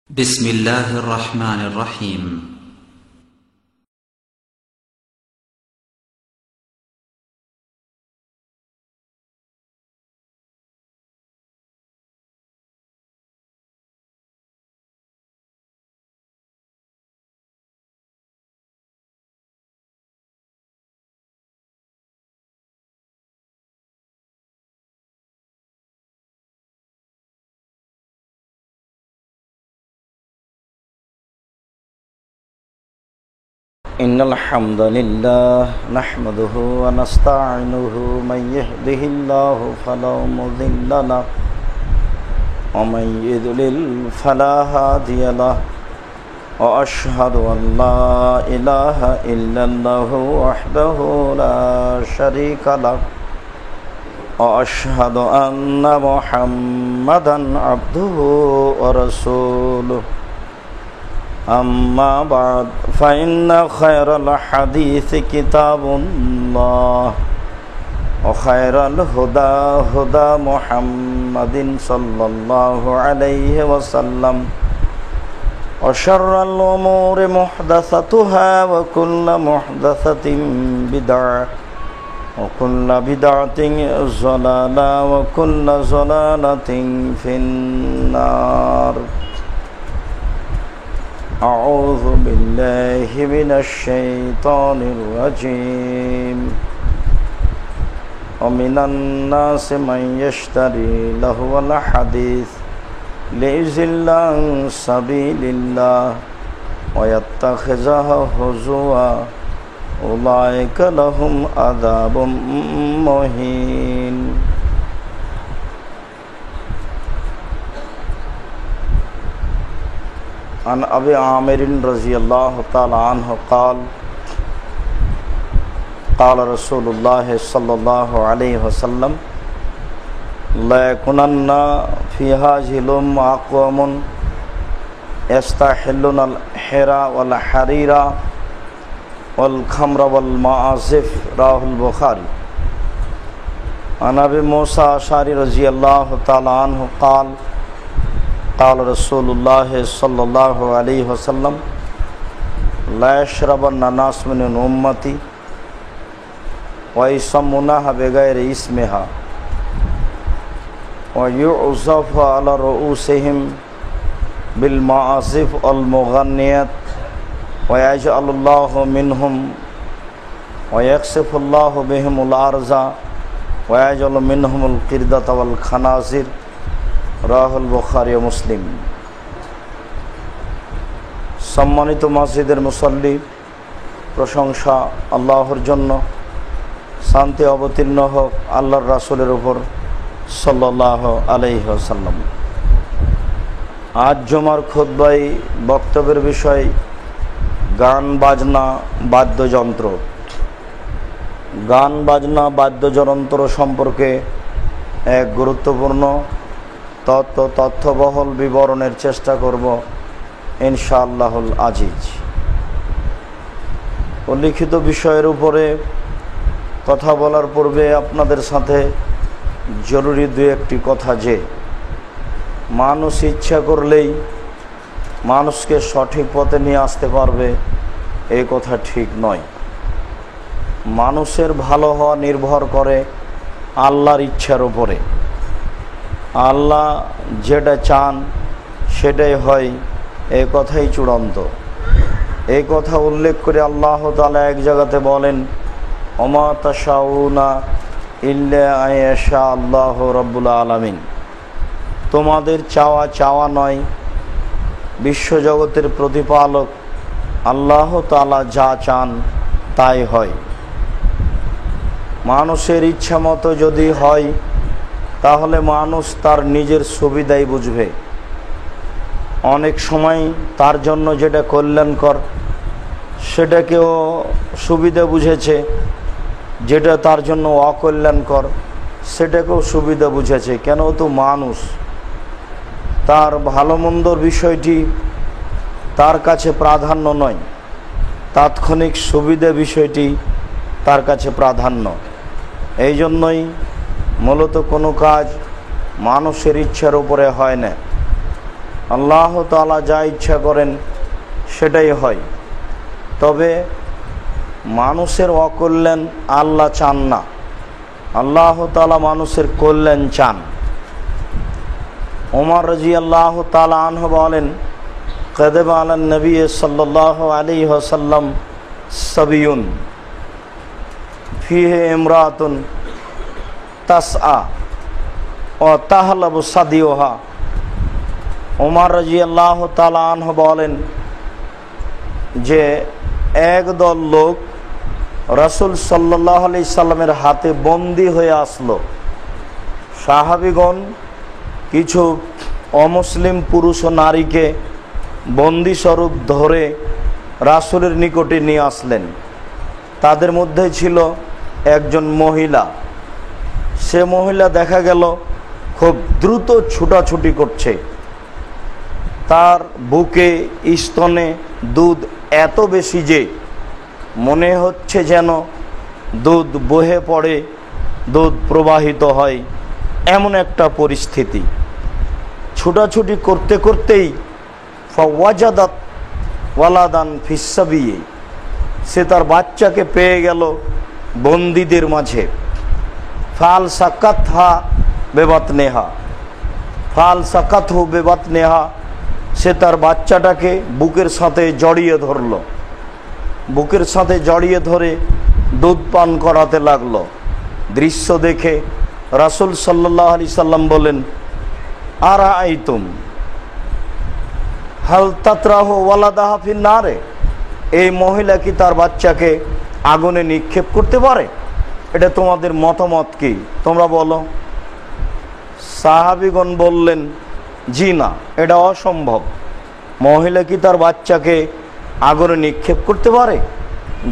بسم الله الرحمن الرحيم. إن الحمد لله نحمده ونستعينه من يهده الله فلا مضل له ومن يضلل فلا هادي له وأشهد أن لا إله إلا الله وحده لا شريك له وأشهد أن محمدا عبده ورسوله أما بعد فإن خير الحديث كتاب الله وخير الهدى هدى محمد صلى الله عليه وسلم وشر الأمور محدثاتها وكل محدثة بدعة وكل بدعة ضلالة وكل ضلالة في النار. أعوذ بالله من الشيطان الرجيم. ومن الناس من يشتري لهو الحديث ليضل عن سبيل الله ويتخذه هزوا أولئك لهم عذاب مهين. عن أبي عامر رضي الله تعالى عنه قال قال رسول الله صلى الله عليه وسلم لا يكونن في هذه الأمة أقوام يستحلون الحرى والحرير والخمر والمعازف. رواه البخاري. عن أبي موسى الأشعري رضي الله تعالى عنه قال قال رسول الله صلى الله عليه وسلم لا يشربن الناس من أمتي ويسمونها بغير اسمها ويعزف على رؤوسهم بالمعازف والمغنيات ويجعل الله منهم ويكشف الله بهم الأرض ويجعل منهم القردة والخنازير. রাহুল বুখারী ও মুসলিম। সম্মানিত মসজিদের মুসল্লি, প্রশংসা আল্লাহর জন্য, শান্তি অবতীর্ণ হোক আল্লাহর রাসূলের উপর সাল্লাল্লাহু আলাইহি ওয়াসাল্লাম। আজ জুমার খুতবায় বক্তব্যের বিষয় গান বাজনা বাদ্যযন্ত্র। গান বাজনা বাদ্যযন্ত্র সম্পর্কে এক গুরুত্বপূর্ণ তথ্যবহল বিবরণের চেষ্টা করব ইনশাআল্লাহুল আজিজ। উল্লিখিত বিষয়ের উপরে কথা বলার পূর্বে আপনাদের সাথে জরুরি দু একটি কথা, যে মানুষ ইচ্ছা করলেই মানুষকে সঠিক পথে নিয়ে আসতে পারবে এই কথা ঠিক নয়। মানুষের ভালো হওয়া নির্ভর করে আল্লাহর ইচ্ছার উপরে। আল্লাহ যেটা চান সেটাই হয়, এই কথাই চূড়ান্ত। এই কথা উল্লেখ করে আল্লাহ তাআলা এক জায়গাতে বলেন, ওমা তাশাউনা ইল্লা আইয়াশা আল্লাহু রাব্বুল আলামিন। তোমাদের চাওয়া চাওয়া নয়, বিশ্বজগতের প্রতিপালক আল্লাহ তাআলা যা চান তাই হয়। মানুষের ইচ্ছা মতো যদি হয় তাহলে মানুষ তার নিজের সুবিধাই বুঝবে। অনেক সময় তার জন্য যেটা কল্যাণকর সেটাকেও সুবিধা বুঝেছে, যেটা তার জন্য অকল্যাণকর সেটাকেও সুবিধা বুঝেছে। কেন? তো মানুষ, তার ভালো মন্দর বিষয়টি তার কাছে প্রাধান্য নয়, তাৎক্ষণিক সুবিধা বিষয়টি তার কাছে প্রাধান্য। এই জন্যই মূলত কোনো কাজ মানুষের ইচ্ছার উপরে হয় না, আল্লাহ তাআলা যা ইচ্ছা করেন সেটাই হয়। তবে মানুষের অকল্যাণ আল্লাহ চান না, আল্লাহ তাআলা মানুষের কল্যাণ চান। ওমর রাদিয়াল্লাহু তাআলা আনহু বলেন, কাযাবা আলান নবী সাল্লাল্লাহু আলাইহি ওয়াসাল্লাম সাবিয়ুন ফিহি ইমরাতুন তাসআ ওয়া তাহলাবু সাদিওহা। ওমর রাদিয়াল্লাহু তাআলা আনহু বলেন যে একদল লোক রাসূল সাল্লাল্লাহু আলাইহি সাল্লামের হাতে বন্দী হয়ে আসলো। সাহাবীগণ কিছু অমুসলিম পুরুষ ও নারীকে বন্দী স্বরূপ ধরে রাসূলের নিকটে নিয়ে আসলেন। তাদের মধ্যে ছিল একজন মহিলা। সে মহিলা দেখা গেল খুব দ্রুত ছুটাছুটি করছে। তার বুকে স্তনে দুধ এত বেশি যে মনে হচ্ছে যেন দুধ বহে পড়ে, দুধ প্রবাহিত হয়, এমন একটা পরিস্থিতি। ছুটাছুটি করতে করতেই ফাওয়াজাদাত ওয়ালাদান ফিসাবিয়ে, সে তার বাচ্চাকে পেয়ে গেল বন্দীদের মাঝে। ফাল সাকাতহা বেবাতনেহা, ফাল সাকাতহু বেবাতনেহা, সে তার বাচ্চাটাকে বুকের সাথে জড়িয়ে ধরল, বুকের সাথে জড়িয়ে ধরে দুধ পান করাতে লাগলো। দৃশ্য দেখে রাসূল সাল্লাল্লাহু আলাইহি সাল্লাম বলেন, আরাআইতুম হাল তাতরাহু ওয়ালাদাহা ফিন নারে, এই মহিলা কি তার বাচ্চাকে আগুনে নিক্ষেপ করতে পারে? এটা তোমাদের মতামত কি, তোমরা বলো। সাহাবীগণ বললেন, জি না, এটা অসম্ভব। মহিলা কি তার বাচ্চাকে আগুনে নিক্ষেপ করতে পারে?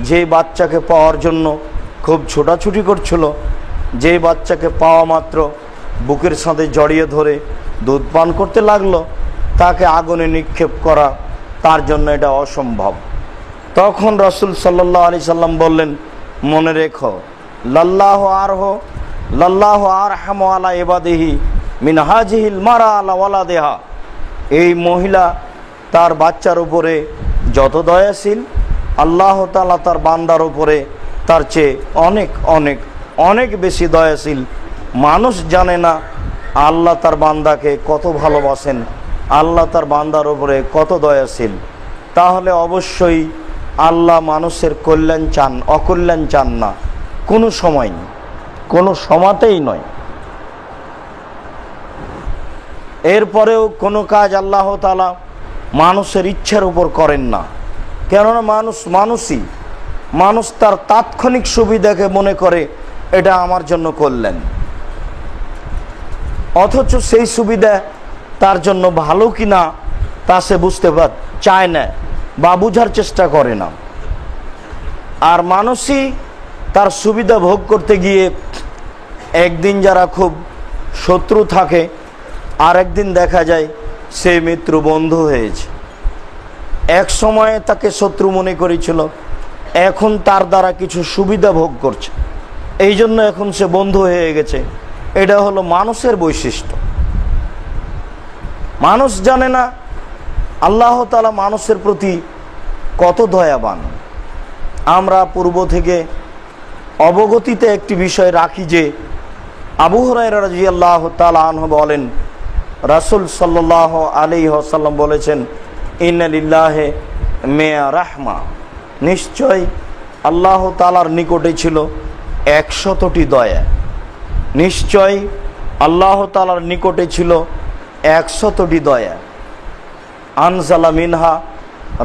যে বাচ্চাকে পাওয়ার জন্য খুব ছোটাছুটি করছিল, যে বাচ্চাকে পাওয়া মাত্র বুকের সাথে জড়িয়ে ধরে দুধ পান করতে লাগলো, তাকে আগুনে নিক্ষেপ করা তার জন্য এটা অসম্ভব। তখন রাসূল সাল্লাল্লাহু আলাইহি সাল্লাম বললেন, মনে রেখো, লাল্লাহু আরহামু আলা ইবাদিহি মিন হাজিহিল মারা আলা ওয়ালাদিহা, এই মহিলা তার বাচ্চার উপরে যত দয়াশীল, আল্লাহ তাআলা তার বান্দার উপরে তার চেয়ে অনেক অনেক অনেক বেশি দয়াশীল। মানুষ জানে না আল্লাহ তার বান্দাকে কত ভালোবাসেন, আল্লাহ তার বান্দার উপরে কত দয়াশীল। তাহলে অবশ্যই আল্লাহ মানুষের কল্যাণ চান, অকল্যাণ চান না, কোনো সময়, কোনো সময়তেই নয়। এরপরেও কোনো কাজ আল্লাহ তাআলা মানুষের ইচ্ছার উপর করেন না। কেননা মানুষই মানুষ তার তাৎক্ষণিক সুবিধাকে মনে করে এটা আমার জন্য কল্যাণ, অথচ সেই সুবিধা তার জন্য ভালো কিনা তা সে বুঝতে চায় না বা বুঝার চেষ্টা করে না। আর মানুষই তার সুবিধা ভোগ করতে গিয়ে একদিন যারা খুব শত্রু থাকে, আর একদিন দেখা যায় সে মিত্র বন্ধু হয়েছে। এক সময়ে তাকে শত্রু মনে করেছিল, এখন তার দ্বারা কিছু সুবিধা ভোগ করছে, এই জন্য এখন সে বন্ধু হয়ে গেছে। এটা হলো মানুষের বৈশিষ্ট্য। মানুষ জানে না আল্লাহ তাআলা মানুষের প্রতি কত দয়াবান। আমরা পূর্ব থেকে অবগতিতে একটি বিষয় রাখি যে আবু হুরায়রা রাদিয়াল্লাহু তাআলা আনহু বলেন, রাসূল সাল্লাল্লাহু আলাইহি ওয়াসাল্লাম বলেছেন, ইন্না লিল্লাহি মিয়া রাহমা, নিশ্চয় আল্লাহ তাআলার নিকটে ছিল 100টি দয়া। নিশ্চয় আল্লাহ তাআলার নিকটে ছিল 100টি দয়া। আনজালা মিনহা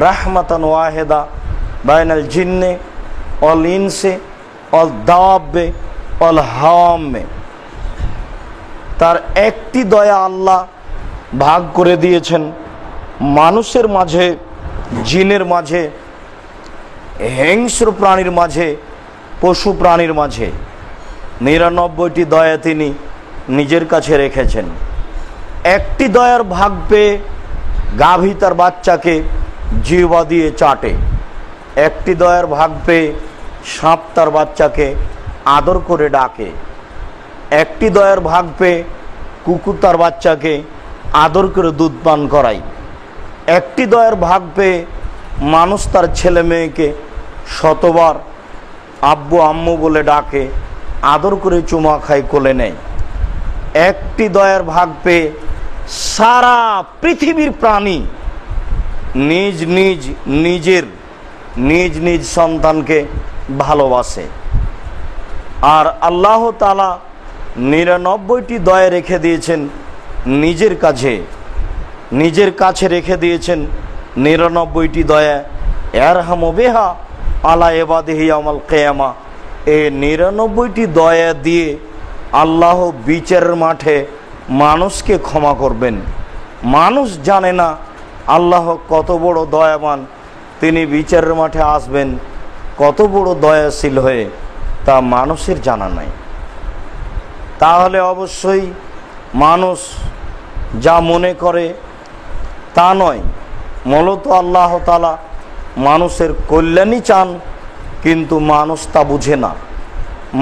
রাহমাতান ওয়াহিদা বাইনাল জিন্নে ওয়াল ইনসে ওয়াল দাওয়াবে ওয়াল হাওয়ামে, তার একটি দয়া আল্লাহ ভাগ করে দিয়েছেন মানুষের মাঝে, জিনের মাঝে, হিংস্র প্রাণীর মাঝে, পশু প্রাণীর মাঝে। 99টি দয়া তিনি নিজের কাছে রেখেছেন। একটি দয়ার ভাগ পেয়ে গাভী তার বাচ্চাকে জিহ্বা দিয়ে চাটে। একটি দয়ার ভাগ পেয়ে সাপ তার বাচ্চাকে আদর করে ডাকে। একটি দয়ার ভাগ পেয়ে কুকুর তার বাচ্চাকে আদর করে দুধ পান করাই। একটি দয়ার ভাগ পেয়ে মানুষ তার ছেলে মেয়েকে শতবার আব্বু আম্মু বলে ডাকে, আদর করে চুমা খায়, কোলে নেয়। একটি দয়ার ভাগ পেয়ে সারা পৃথিবীর প্রাণী নিজ নিজ সন্তানকে ভালোবাসে। আর আল্লাহ তাআলা 99টি দয়া রেখে দিয়েছেন নিজের কাছে রেখে দিয়েছেন 99টি দয়া। ইয়ারহামু বিহা আলা ইবাদিহি ইয়াউমাল কিয়ামা। এই 99টি দয়া দিয়ে আল্লাহ বিচারের মাঠে মানুষকে ক্ষমা করবেন। মানুষ জানে না আল্লাহ কত বড় দয়াবান, তিনি বিচারের মাঠে আসবেন কত বড় দয়াশীল হয়ে, তা মানুষের জানা নাই। তাহলে অবশ্যই মানুষ যা মনে করে তা নয়, মূলত আল্লাহ তাআলা মানুষের কল্যাণই চান, কিন্তু মানুষ তা বুঝে না।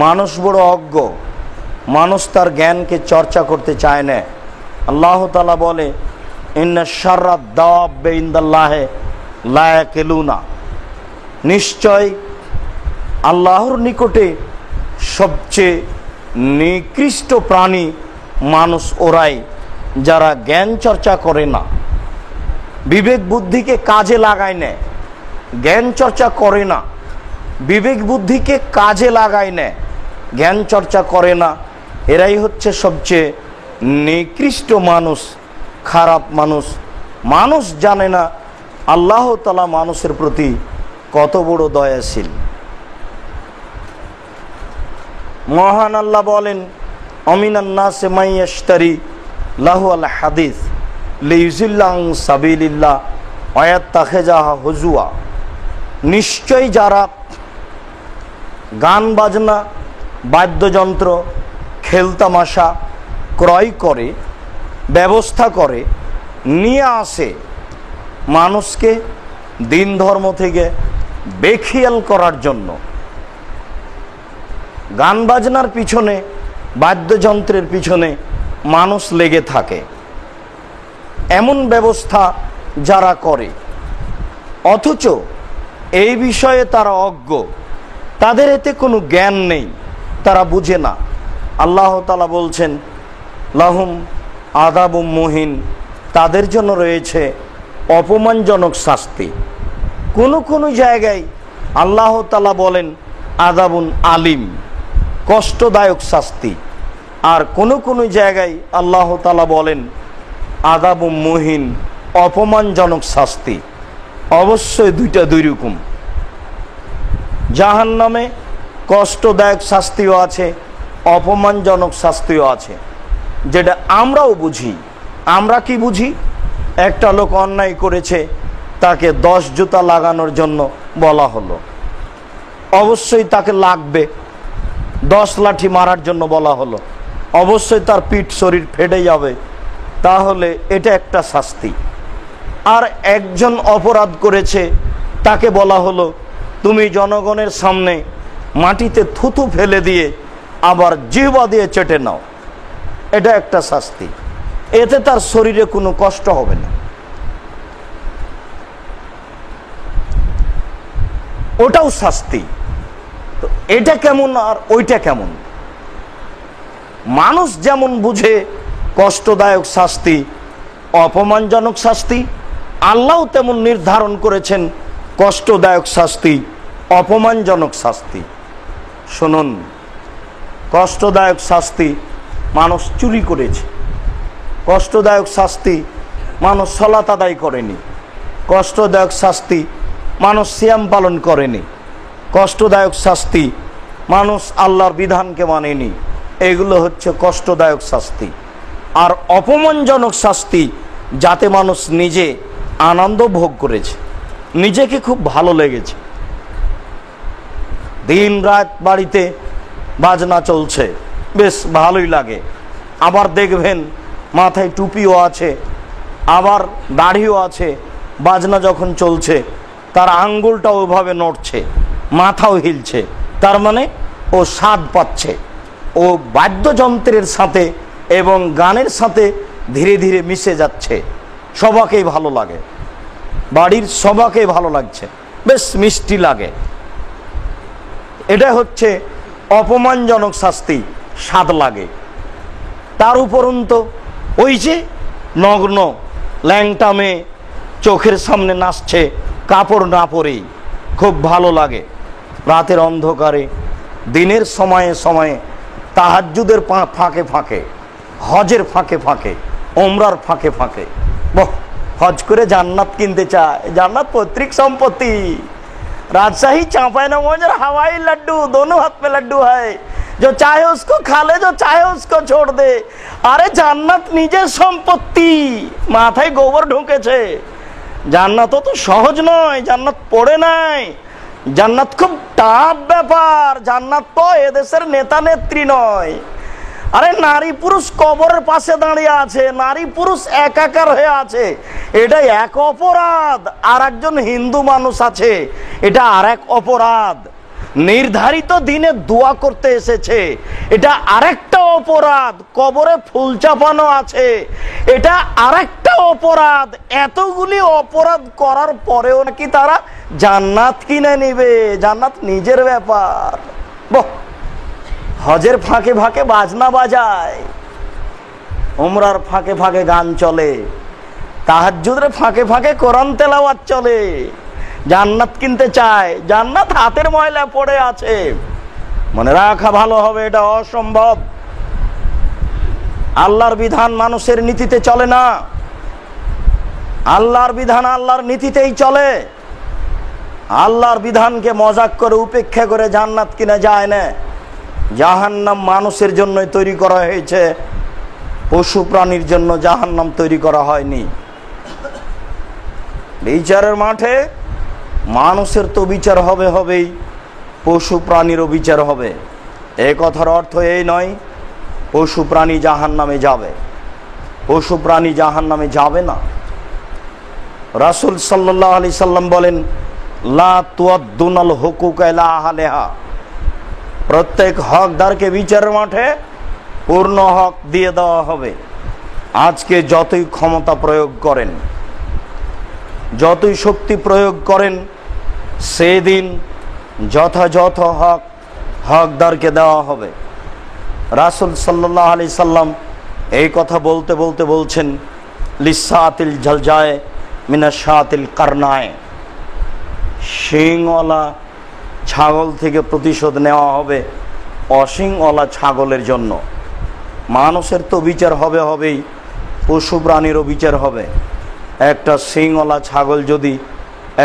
মানুষ বড় অজ্ঞ, মানুষ তার জ্ঞানকে চর্চা করতে চায় না। আল্লাহ তাআলা বলে, ইন্না শাররাদ দাওয়াবি ইনদাল্লাহি লা ইয়াকিলুনা। নিশ্চয় আল্লাহর নিকটে সবচেয়ে নিকৃষ্ট প্রাণী মানুষ ওরাই, যারা জ্ঞান চর্চা করে না, বিবেক বুদ্ধিকে কাজে লাগায় না, জ্ঞান চর্চা করে না, বিবেক বুদ্ধিকে কাজে লাগায় না, জ্ঞান চর্চা করে না। এরাই হচ্ছে সবচেয়ে নিকৃষ্ট মানুষ, খারাপ মানুষ। মানুষ জানে না আল্লাহ তাআলা মানুষের প্রতি কত বড় দয়াশীল। মহান আল্লাহ বলেন, আমিনান নাসে মান ইয়াশতারি লাহু আল হাদিস লিইউযিল্লা আন সাবিলিল্লাহ ওয়া ইয়াত্তাখিযাহা হুজুয়া। নিশ্চয়ই যারা গান বাজনা, বাদ্যযন্ত্র, খেলতামাশা ক্রয় করে, ব্যবস্থা করে, নিয়ে আসে মানুষকে দিন ধর্ম থেকে বেখিয়াল করার জন্য। গান বাজনার পিছনে, বাদ্যযন্ত্রের পিছনে মানুষ লেগে থাকে, এমন ব্যবস্থা যারা করে, অথচ এই বিষয়ে তারা অজ্ঞ, তাদের এতে কোনো জ্ঞান নেই, তারা বুঝে না। আল্লাহ তাআলা বলছেন, লাহুম আযাবুম মুহিন, তাদের জন্য রয়েছে অপমানজনক শাস্তি। কোনো জায়গায় আল্লাহ তাআলা বলেন আযাবুন আলিম, কষ্টদায়ক শাস্তি। আর কোনো জায়গায় আল্লাহ তাআলা বলেন আযাবুম মুহিন, অপমানজনক শাস্তি। অবশ্যই দুইটা দুই রকম। জাহান্নামে কষ্টদায়ক শাস্তিও আছে, অপমানজনক শাস্তিও আছে, যেটা আমরাও বুঝি। আমরা কি বুঝি? একটা লোক অন্যায় করেছে, তাকে 10 জুতা লাগানোর জন্য বলা হলো, অবশ্যই তাকে লাগবে। 10 লাঠি মারার জন্য বলা হলো, অবশ্যই তার পিঠ শরীর ফেটে যাবে। তাহলে এটা একটা শাস্তি। আর একজন অপরাধ করেছে, তাকে বলা হলো তুমি জনগণের সামনে মাটিতে থুতু ফেলে দিয়ে আবার জিহ্বা দিয়ে চেটে নাও, এটা একটা শাস্তি। এতে তার শরীরে কোনো কষ্ট হবে না, ওটাও শাস্তি। তো এটা কেমন আর ওইটা কেমন? মানুষ যেমন বুঝে কষ্টদায়ক শাস্তি, অপমানজনক শাস্তি, আল্লাহ তেমন নির্ধারণ করেছেন কষ্টদায়ক শাস্তি, অপমানজনক শাস্তি। শুনুন, কষ্টদায়ক শাস্তি মানুষ চুরি করেছে, কষ্টদায়ক শাস্তি মানুষ সালাত আদায় করেনি, কষ্টদায়ক শাস্তি মানুষ সিয়াম পালন করেনি, কষ্টদায়ক শাস্তি মানুষ আল্লাহর বিধানকে মানেনি। এগুলো হচ্ছে কষ্টদায়ক শাস্তি। আর অপমানজনক শাস্তি, যাতে মানুষ নিজে আনন্দ ভোগ করেছে, নিজেকে খুব ভালো লেগেছে, দিন রাত বাড়িতে বাজনা চলছে, বেশ ভালোই লাগে। আবার দেখবেন মাথায় টুপিও আছে, আবার দাড়িও আছে, বাজনা যখন চলছে তার আঙ্গুলটাও ওইভাবে নড়ছে, মাথাও হিলছে, তার মানে ও স্বাদ পাচ্ছে। ও বাদ্যযন্ত্রের সাথে এবং গানের সাথে ধীরে ধীরে মিশে যাচ্ছে, সবাকেই ভালো লাগে, বাড়ির সবাকেই ভালো লাগছে, বেশ মিষ্টি লাগে। এটা হচ্ছে অপমানজনক শাস্তি, স্বাদ লাগে। তার উপরন্তু ওই যে নগ্ন ল্যাংটা মেয়ে চোখের সামনে নাচছে কাপড় না পরেই, খুব ভালো লাগে। রাতের অন্ধকারে, দিনের সময়ে সময়ে, তাহাজ্জুদের ফাঁকে ফাঁকে, হজের ফাঁকে ফাঁকে, ওমরার ফাঁকে ফাঁকে, বাহ, হজ করে জান্নাত কিনতে চায়। জান্নাত পৈতৃক সম্পত্তি। राजशाही चांपानेर और हवाई लड्डू दोनों हाथ में लड्डू है, जो चाहे उसको खा ले, जो चाहे उसको छोड़ दे। अरे জান্নাত নিজের সম্পত্তি, মাথায় গোবর ঢুকেছে। জান্নাত তো সহজ নয়, জান্নাত পড়ে নাই, জান্নাত খুব টাফ ব্যাপার। জান্নাত তো এদেশের নেতা নেত্রী নয়। আরে নারী পুরুষ কবরের পাশে দাঁড়িয়ে আছে, নারী পুরুষ একাকার হয়ে আছে, এটা এক অপরাধ। আর একজন হিন্দু মানুষ আছে, এটা আরেক অপরাধ। নির্ধারিত দিনে দোয়া করতে এসেছে, এটা আরেকটা অপরাধ। কবরে ফুল চাপানো আছে, এটা আরেকটা অপরাধ। এতগুলি অপরাধ করার পরেও নাকি তারা জান্নাত কিনে নিবে। জান্নাত নিজের ব্যাপার। বাহ, হজের ফাঁকে ফাঁকে বাজনা বাজায়, উমরার ফাঁকে ফাঁকে গান চলে, তাহাজ্জুদের ফাঁকে ফাঁকে কোরআন তেলাওয়াত চলে। জান্নাত কিনতে চায়, জান্নাত হাতের ময়লা পড়ে আছে। মনে রাখা ভালো হবে, এটা অসম্ভব। আল্লাহর বিধান মানুষের নীতিতে চলে না, আল্লাহর বিধান আল্লাহর নীতিতেই চলে। আল্লাহর বিধানকে মজাক করে উপেক্ষা করে জান্নাত কিনা যায় না। জাহান্নাম মানুষের জন্যই তৈরি করা হয়েছে, পশু প্রাণীর জন্য জাহান্নাম তৈরি করা হয়নি। বিচারের মাঠে মানুষের তো বিচার হবে হবেই, পশু প্রাণীরও বিচার হবে। এই কথার অর্থ এই নয় পশু প্রাণী জাহান্নামে যাবে। পশু প্রাণী জাহান্নামে যাবে না। রাসূল সাল্লাল্লাহু আলাইহি সাল্লাম বলেন, লা তুআদ্দুনাল হুকুক ইলা আহলিহা। প্রত্যেক হকদারকে বিচারের মাঠে পূর্ণ হক দিয়ে দেওয়া হবে। আজকে যতই ক্ষমতা প্রয়োগ করেন, যতই শক্তি প্রয়োগ করেন, সেদিন যথাযথ হক হকদারকে দেওয়া হবে। রাসূল সাল্লাল্লাহু আলাইহি সাল্লাম এই কথা বলতে বলতে বলছেন, লিসাতিল জালজায়ে মিনাশ শাতিল কারনায়ে। শিংওয়ালা ছাগল থেকে প্রতিশোধ নেওয়া হবে অশিংওয়ালা ছাগলের জন্য। মানুষের তো বিচার হবে হবেই, পশু প্রাণীরও বিচার হবে। একটা শিংওয়ালা ছাগল যদি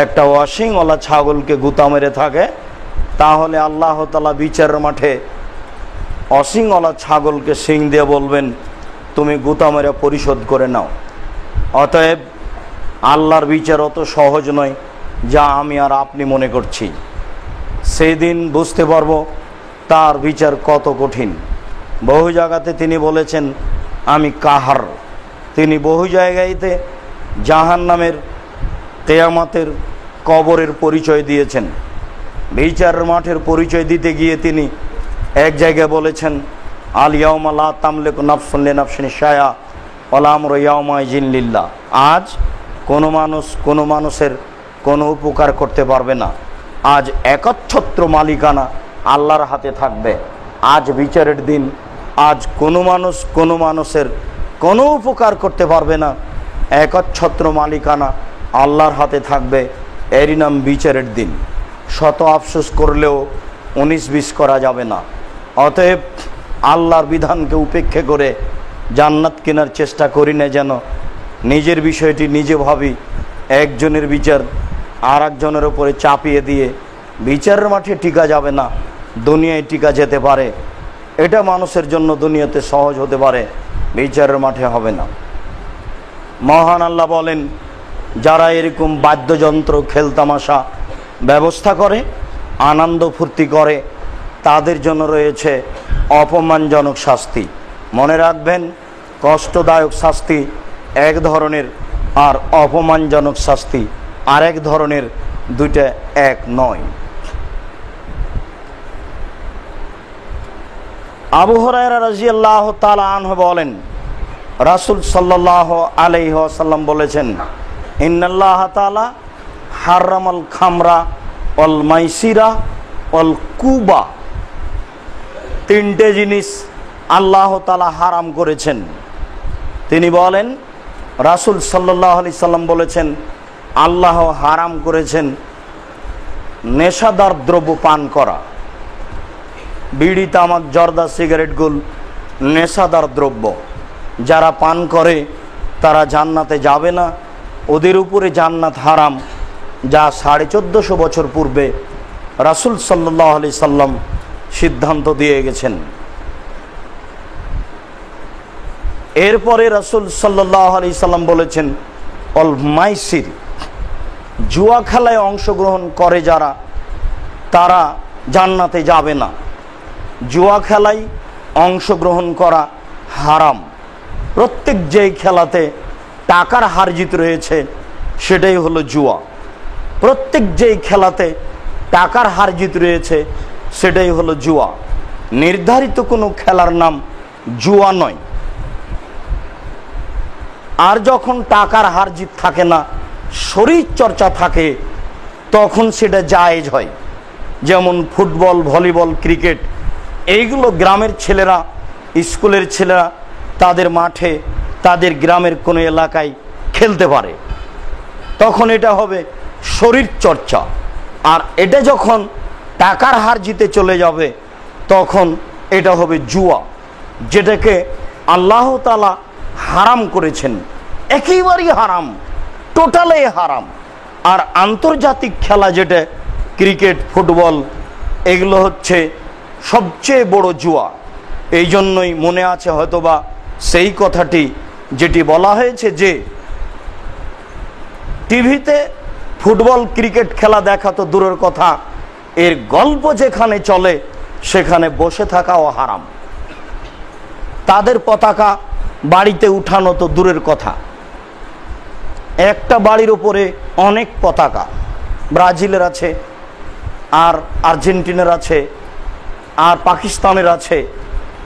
একটা অশিংওয়ালা ছাগলকে গুতা মেরে থাকে, তাহলে আল্লাহ তাআলা বিচারের মাঠে অশিংওয়ালা ছাগলকে শিং দিয়ে বলবেন, তুমি গুতা মেরে পরিশোধ করে নাও। অতএব আল্লাহর বিচার অত সহজ নয় যা আমি আর আপনি মনে করছি। সেই দিন বুঝতে পারবো তার বিচার কত কঠিন। বহু জায়গাতে তিনি বলেছেন, আমি কাহার। তিনি বহু জায়গায়তে জাহান্নামের, কিয়ামতের, কবরের পরিচয় দিয়েছেন। বিচারের মাঠের পরিচয় দিতে গিয়ে তিনি এক জায়গায় বলেছেন, আল ইয়াউমা লা তামলিকু নাফসুন লিনাফসিন শাইআ ওয়াল আমরু ইয়াউমাইযিন লিল্লাহ। আজ কোনো মানুষ কোনো মানুষের কোনো উপকার করতে পারবে না। আজ একচ্ছত্র মালিকানা আল্লাহর হাতে থাকবে। আজ বিচারের দিন। আজ কোনো মানুষ কোনো মানুষের কোনো উপকার করতে পারবে না। একচ্ছত্র মালিকানা আল্লাহর হাতে থাকবে। এরই নাম বিচারের দিন। শত আফসোস করলেও 19-20 করা যাবে না। অতএব আল্লাহর বিধানকে উপেক্ষা করে জান্নাত কেনার চেষ্টা করি না, যেন নিজের বিষয়টি নিজে ভাবি। একজনের বিচার আর একজনের উপরে চাপিয়ে দিয়ে বিচারের মাঠে টিকা যাবে না, দুনিয়ায় টিকা যেতে পারে। এটা মানুষের জন্য দুনিয়াতে সহজ হতে পারে, বিচারের মাঠে হবে না। মহান আল্লাহ বলেন, যারা এরকম বাদ্যযন্ত্র খেলতামাশা ব্যবস্থা করে, আনন্দ ফুর্তি করে, তাদের জন্য রয়েছে অপমানজনক শাস্তি। মনে রাখবেন, কষ্টদায়ক শাস্তি এক ধরনের, আর অপমানজনক শাস্তি আরেক ধরনের। দুইটা এক নয়। আবু হুরায়রা রাদিয়াল্লাহু তাআলা আনহু বলেন, রাসূল সাল্লাল্লাহু আলাইহি ওয়াসাল্লাম বলেছেন, ইন্নাল্লাহ তাআলা হারামাল খামরা ওয়াল মাইসিরা ওয়াল কুবা, তিনটে জিনিস আল্লাহ তাআলা হারাম করেছেন। তিনি বলেন, রাসূল সাল্লাল্লাহু আলাইহি সাল্লাম বলেছেন, আল্লাহ হারাম করেছেন নেশাদার দ্রব্য পান করা। বিড়ি, তামাক, জর্দা, সিগারেটগুলো নেশাদার দ্রব্য। যারা পান করে তারা জান্নাতে যাবে না, ওদের উপরে জান্নাত হারাম, যা 1450 বছর পূর্বে রাসূল সাল্লাল্লাহু আলাইহি সাল্লাম সিদ্ধান্ত দিয়ে গেছেন। এরপরে রাসূল সাল্লাল্লাহু আলাইহি সাল্লাম বলেছেন, অল মাইসির, জুয়া খেলায় অংশগ্রহণ করে যারা, তারা জান্নাতে যাবে না। জুয়া খেলায় অংশগ্রহণ করা হারাম। প্রত্যেক যেই খেলাতে টাকার হার জিত রয়েছে সেটাই হলো জুয়া। প্রত্যেক যেই খেলাতে টাকার হার জিত রয়েছে সেটাই হলো জুয়া। নির্ধারিত কোনো খেলার নাম জুয়া নয়। আর যখন টাকার হার জিত থাকে না, শরীর চর্চা থাকে, তখন সেটা জায়েজ হয়। যেমন ফুটবল, ভলিবল, ক্রিকেট, এইগুলো গ্রামের ছেলেরা, স্কুলের ছেলেরা তাদের মাঠে, তাদের গ্রামের কোনো এলাকায় খেলতে পারে, তখন এটা হবে শরীর চর্চা। আর এটা যখন টাকার হার জিতে চলে যাবে তখন এটা হবে জুয়া, যেটাকে আল্লাহ তাআলা হারাম করেছেন, একেবারেই হারাম, টোটালি হারাম। আর আন্তর্জাতিক খেলা যেটা ক্রিকেট, ফুটবল, এগুলো হচ্ছে সবচেয়ে বড় জুয়া। এই জন্যই মনে আছে হয়তোবা সেই কথাটি যেটি বলা হয়েছে যে টিভিতে ফুটবল, ক্রিকেট খেলা দেখা তো দূরের কথা, এর গল্প যেখানে চলে সেখানে বসে থাকাও হারাম। তাদের পতাকা বাড়িতে উঠানো তো দূরের কথা, একটা বাড়ির উপরে অনেক পতাকা, ব্রাজিলের আছে, আর আর্জেন্টিনার আছে, আর পাকিস্তানের আছে।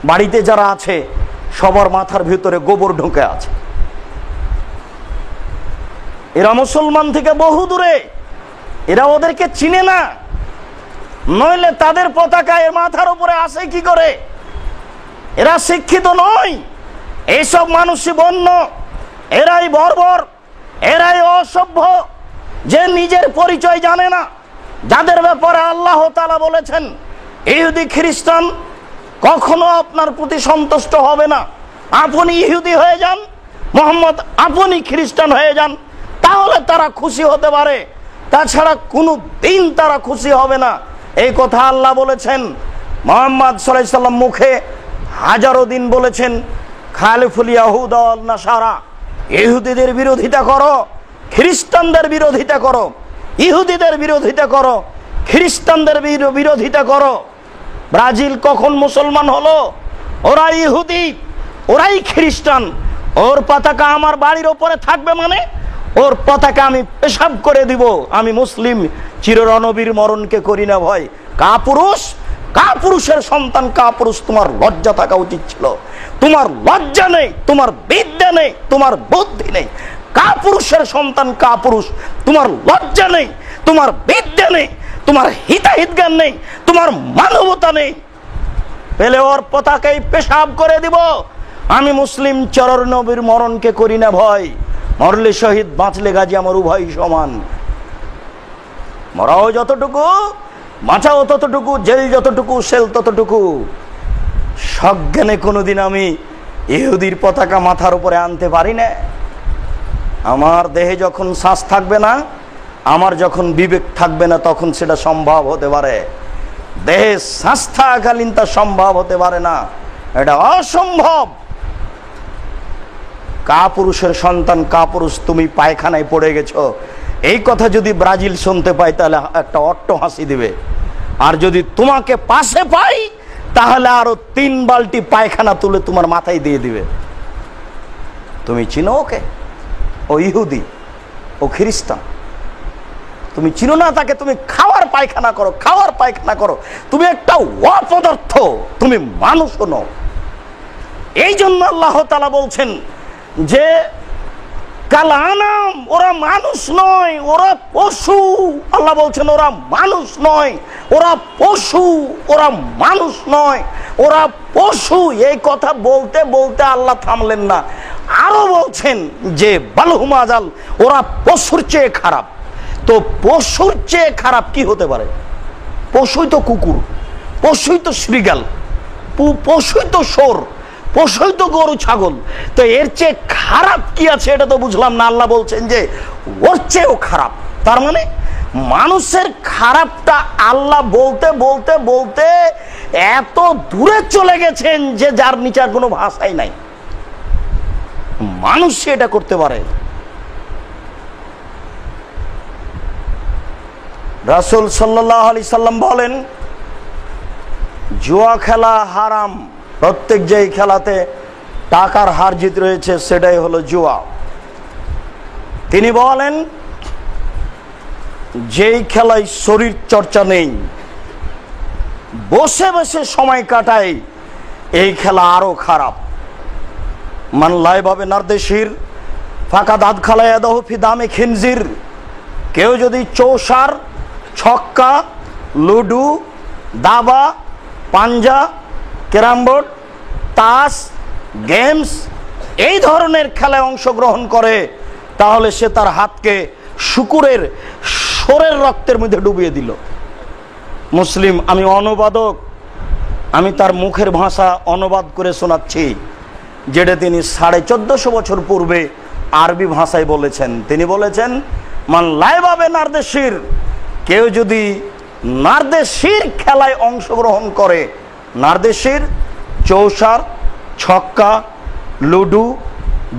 বাড়িতে যারা আছে সবার মাথার ভিতরে গোবর ঢুকে আছে। এরা মুসলমান থেকে বহু দূরে, এরা ওদেরকে চিনে না, নইলে তাদের পতাকা এর মাথার উপরে আসে কি করে? এরা শিক্ষিত নয়, এইসব মানুষই বন্য, এরাই বর্বর, এরাই অসভ্য, যে নিজের পরিচয় জানে না, যাদের ব্যাপারে আল্লাহ তাআলা বলেছেন ইহুদি খ্রিস্টান কখনো আপনার প্রতি সন্তুষ্ট হবে না। আপনি ইহুদি হয়ে যান, মোহাম্মদ আপনি খ্রিস্টান হয়ে যান, তাহলে তারা খুশি হতে পারে, তাছাড়া কোনো দিন তারা খুশি হবে না। এই কথা আল্লাহ বলেছেন। মুহাম্মদ সাল্লাল্লাহু আলাইহি সাল্লাম মুখে হাজারো দিন বলেছেন, খালিফুল ইয়াহুদা ওয়ান নাসারা, ইহুদিদের বিরোধিতা করো, খ্রিস্টানদের বিরোধিতা করো, ইহুদিদের বিরোধিতা করো, খ্রিস্টানদের বিরোধিতা করো। ব্রাজিল কখন মুসলমান হলো? ওরা ইহুদি, ওরাই খ্রিস্টান। ওর পতাকা আমার বাড়ির ওপরে থাকবে মানে ওর পতাকা আমি পেশাব করে দিব। আমি মুসলিম, চিররণবীর মরণকে করি না ভয়। কাপুরুষ, কাপুরুষের সন্তান কাপুরুষ, তোমার লজ্জা থাকা উচিত ছিল। তোমার লজ্জা নেই, তোমার বিদ্যা নেই, তোমার বুদ্ধি নেই। কাপুরুষের সন্তান কাপুরুষ, তোমার লজ্জা নেই, তোমার বিদ্যা নেই, তোমার হিতাহিত জ্ঞান নেই, তোমার মানবতা নেই। পেলে ওর পতাকায় পেশাব করে দিব। আমি মুসলিম, চিরনবীর মরণকে করি না ভয়। মরলে শহীদ, বাঁচলে গাজী, আমার উভয় সমান। মরাও যতটুকু, বাঁচাও ততটুকু, জেল যতটুকু, সেল ততটুকু। সজ্ঞানে কোনোদিন আমি ইহুদির পতাকা মাথার উপরে আনতে পারি না। আমার দেহে যখন শ্বাস থাকবে না, আমার যখন বিবেক থাকবে না, তখন সেটা সম্ভব হতে পারে। দেহে শ্বাস থাকাকালীন তা সম্ভব হতে পারে না, এটা অসম্ভব। কাপুরুষের সন্তান কাপুরুষ, তুমি পায়খানায় পড়ে গেছো, এই কথা যদি ব্রাজিল শুনতে পায় তাহলে একটা অট্ট হাসি দিবে। আর যদি তোমাকে পাশে পাই তাহলে আরো 3 বালতি পায়খানা তুলে তোমার মাথায় দিয়ে দিবে। তুমি চিনো ওকে? ও ইহুদি, ও খ্রিস্টান। তুমি চিনো না তাকে? তুমি খাওয়ার পায়খানা করো, খাওয়ার পায়খানা করো। তুমি একটা অপদার্থ, তুমি মানুষ নও। এই জন্য আল্লাহ তাআলা বলছেন, যে কালানাম, ওরা মানুষ নয়, ওরা পশু। আল্লাহ বলছেন ওরা মানুষ নয়, ওরা পশু, ওরা মানুষ নয়, ওরা পশু। এই কথা বলতে বলতে আল্লাহ থামলেন না, আরো বলছেন যে বালহুম আযাল, ওরা পশুর চেয়ে খারাপ। তো পশুর চেয়ে খারাপ কি হতে পারে? পশুই তো কুকুর, পশুই তো শ্রীগাল, পশুই তো শোর, পশুই তো গরু ছাগল। তো এর চেয়ে খারাপ কি আছে এটা তো বুঝলাম না। আল্লাহ বলছেন যে ওর চেয়েও খারাপ। তার মানে মানুষের খারাপটা আল্লাহ বলতে বলতে বলতে এত দূরে চলে গেছেন যে যার নিচে আর কোনো ভাষাই নাই। মানুষ এটা করতে পারে। রাসূল সাল্লাল্লাহু আলাইহি সাল্লাম বলেন জুয়া খেলা হারাম। প্রত্যেক যেই খেলাতে টাকার হার জিত রয়েছে সেটাই হলো জুয়া। তিনি বলেন যেই খেলায় শরীর চর্চা নেই, বসে বসে সময় কাটায়, এই খেলা আরো খারাপ। মান লাইবাবে নারদেশির ফাঁকা দাঁত খালায় আদাহ ফি দামে খিনজির। কেউ যদি চৌসার, ছক্কা, লুডু, দাবা, পাঞ্জা, ক্যারাম বোর্ড, তাস, গেমস এই ধরনের খেলায় অংশগ্রহণ করে তাহলে সে তার হাতকে শুকুরের শোরের রক্তের মধ্যে ডুবিয়ে দিল। মুসলিম, আমি অনুবাদক, আমি তার মুখের ভাষা অনুবাদ করে শোনাচ্ছি, যেটা তিনি 1450 বছর পূর্বে আরবি ভাষায় বলেছেন। তিনি বলেছেন মান লাইবাবে নারদেশির, কেউ যদি নারদেশির খেলায় অংশগ্রহণ করে, নারদেশির চৌসার, ছক্কা, লুডু,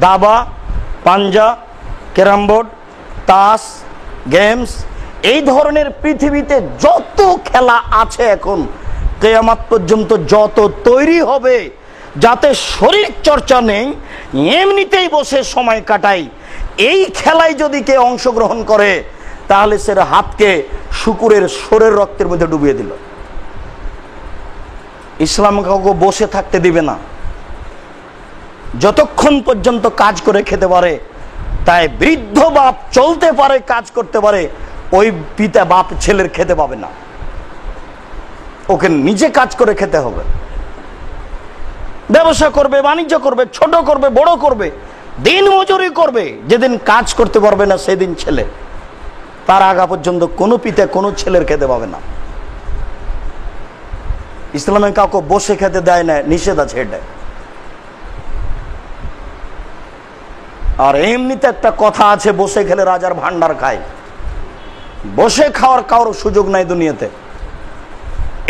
দাবা, পাঞ্জা, ক্যারাম বোর্ড, তাস, গেমস এই ধরনের পৃথিবীতে যত খেলা আছে এখন কিয়ামত পর্যন্ত যত তৈরি হবে, যাতে শরীর চর্চা নেই, এমনিতেই বসে সময় কাটাই, এই খেলায় যদি কেউ অংশগ্রহণ করে তাহলে সে হাতকে শুকুরের শোরের রক্তের মধ্যে ডুবিয়ে দিল। ইসলাম কাউকে বসে থাকতে দিবে না যতক্ষণ পর্যন্ত কাজ করে খেতে পারে। তাই বৃদ্ধ বাপ চলতে পারে, কাজ করতে পারে, ওই পিতা বাপ ছেলের খেতে পাবে না, ওকে নিজে কাজ করে খেতে হবে। ব্যবসা করবে, বাণিজ্য করবে, ছোট করবে, বড় করবে, দিন মজুরি করবে, যেদিন কাজ করতে পারবে না সেদিন ছেলে। তার আগা পর্যন্ত কোনো পিতা কোনো ছেলের খেতে পাবে না। ইসলামে কাউকে বসে খেতে দেয় না, নিষেধ আছে এটা। আর এমনিতে একটা কথা আছে, বসে খেলে রাজার ভান্ডার খায়। বসে খাওয়ার কারোর সুযোগ নাই দুনিয়াতে।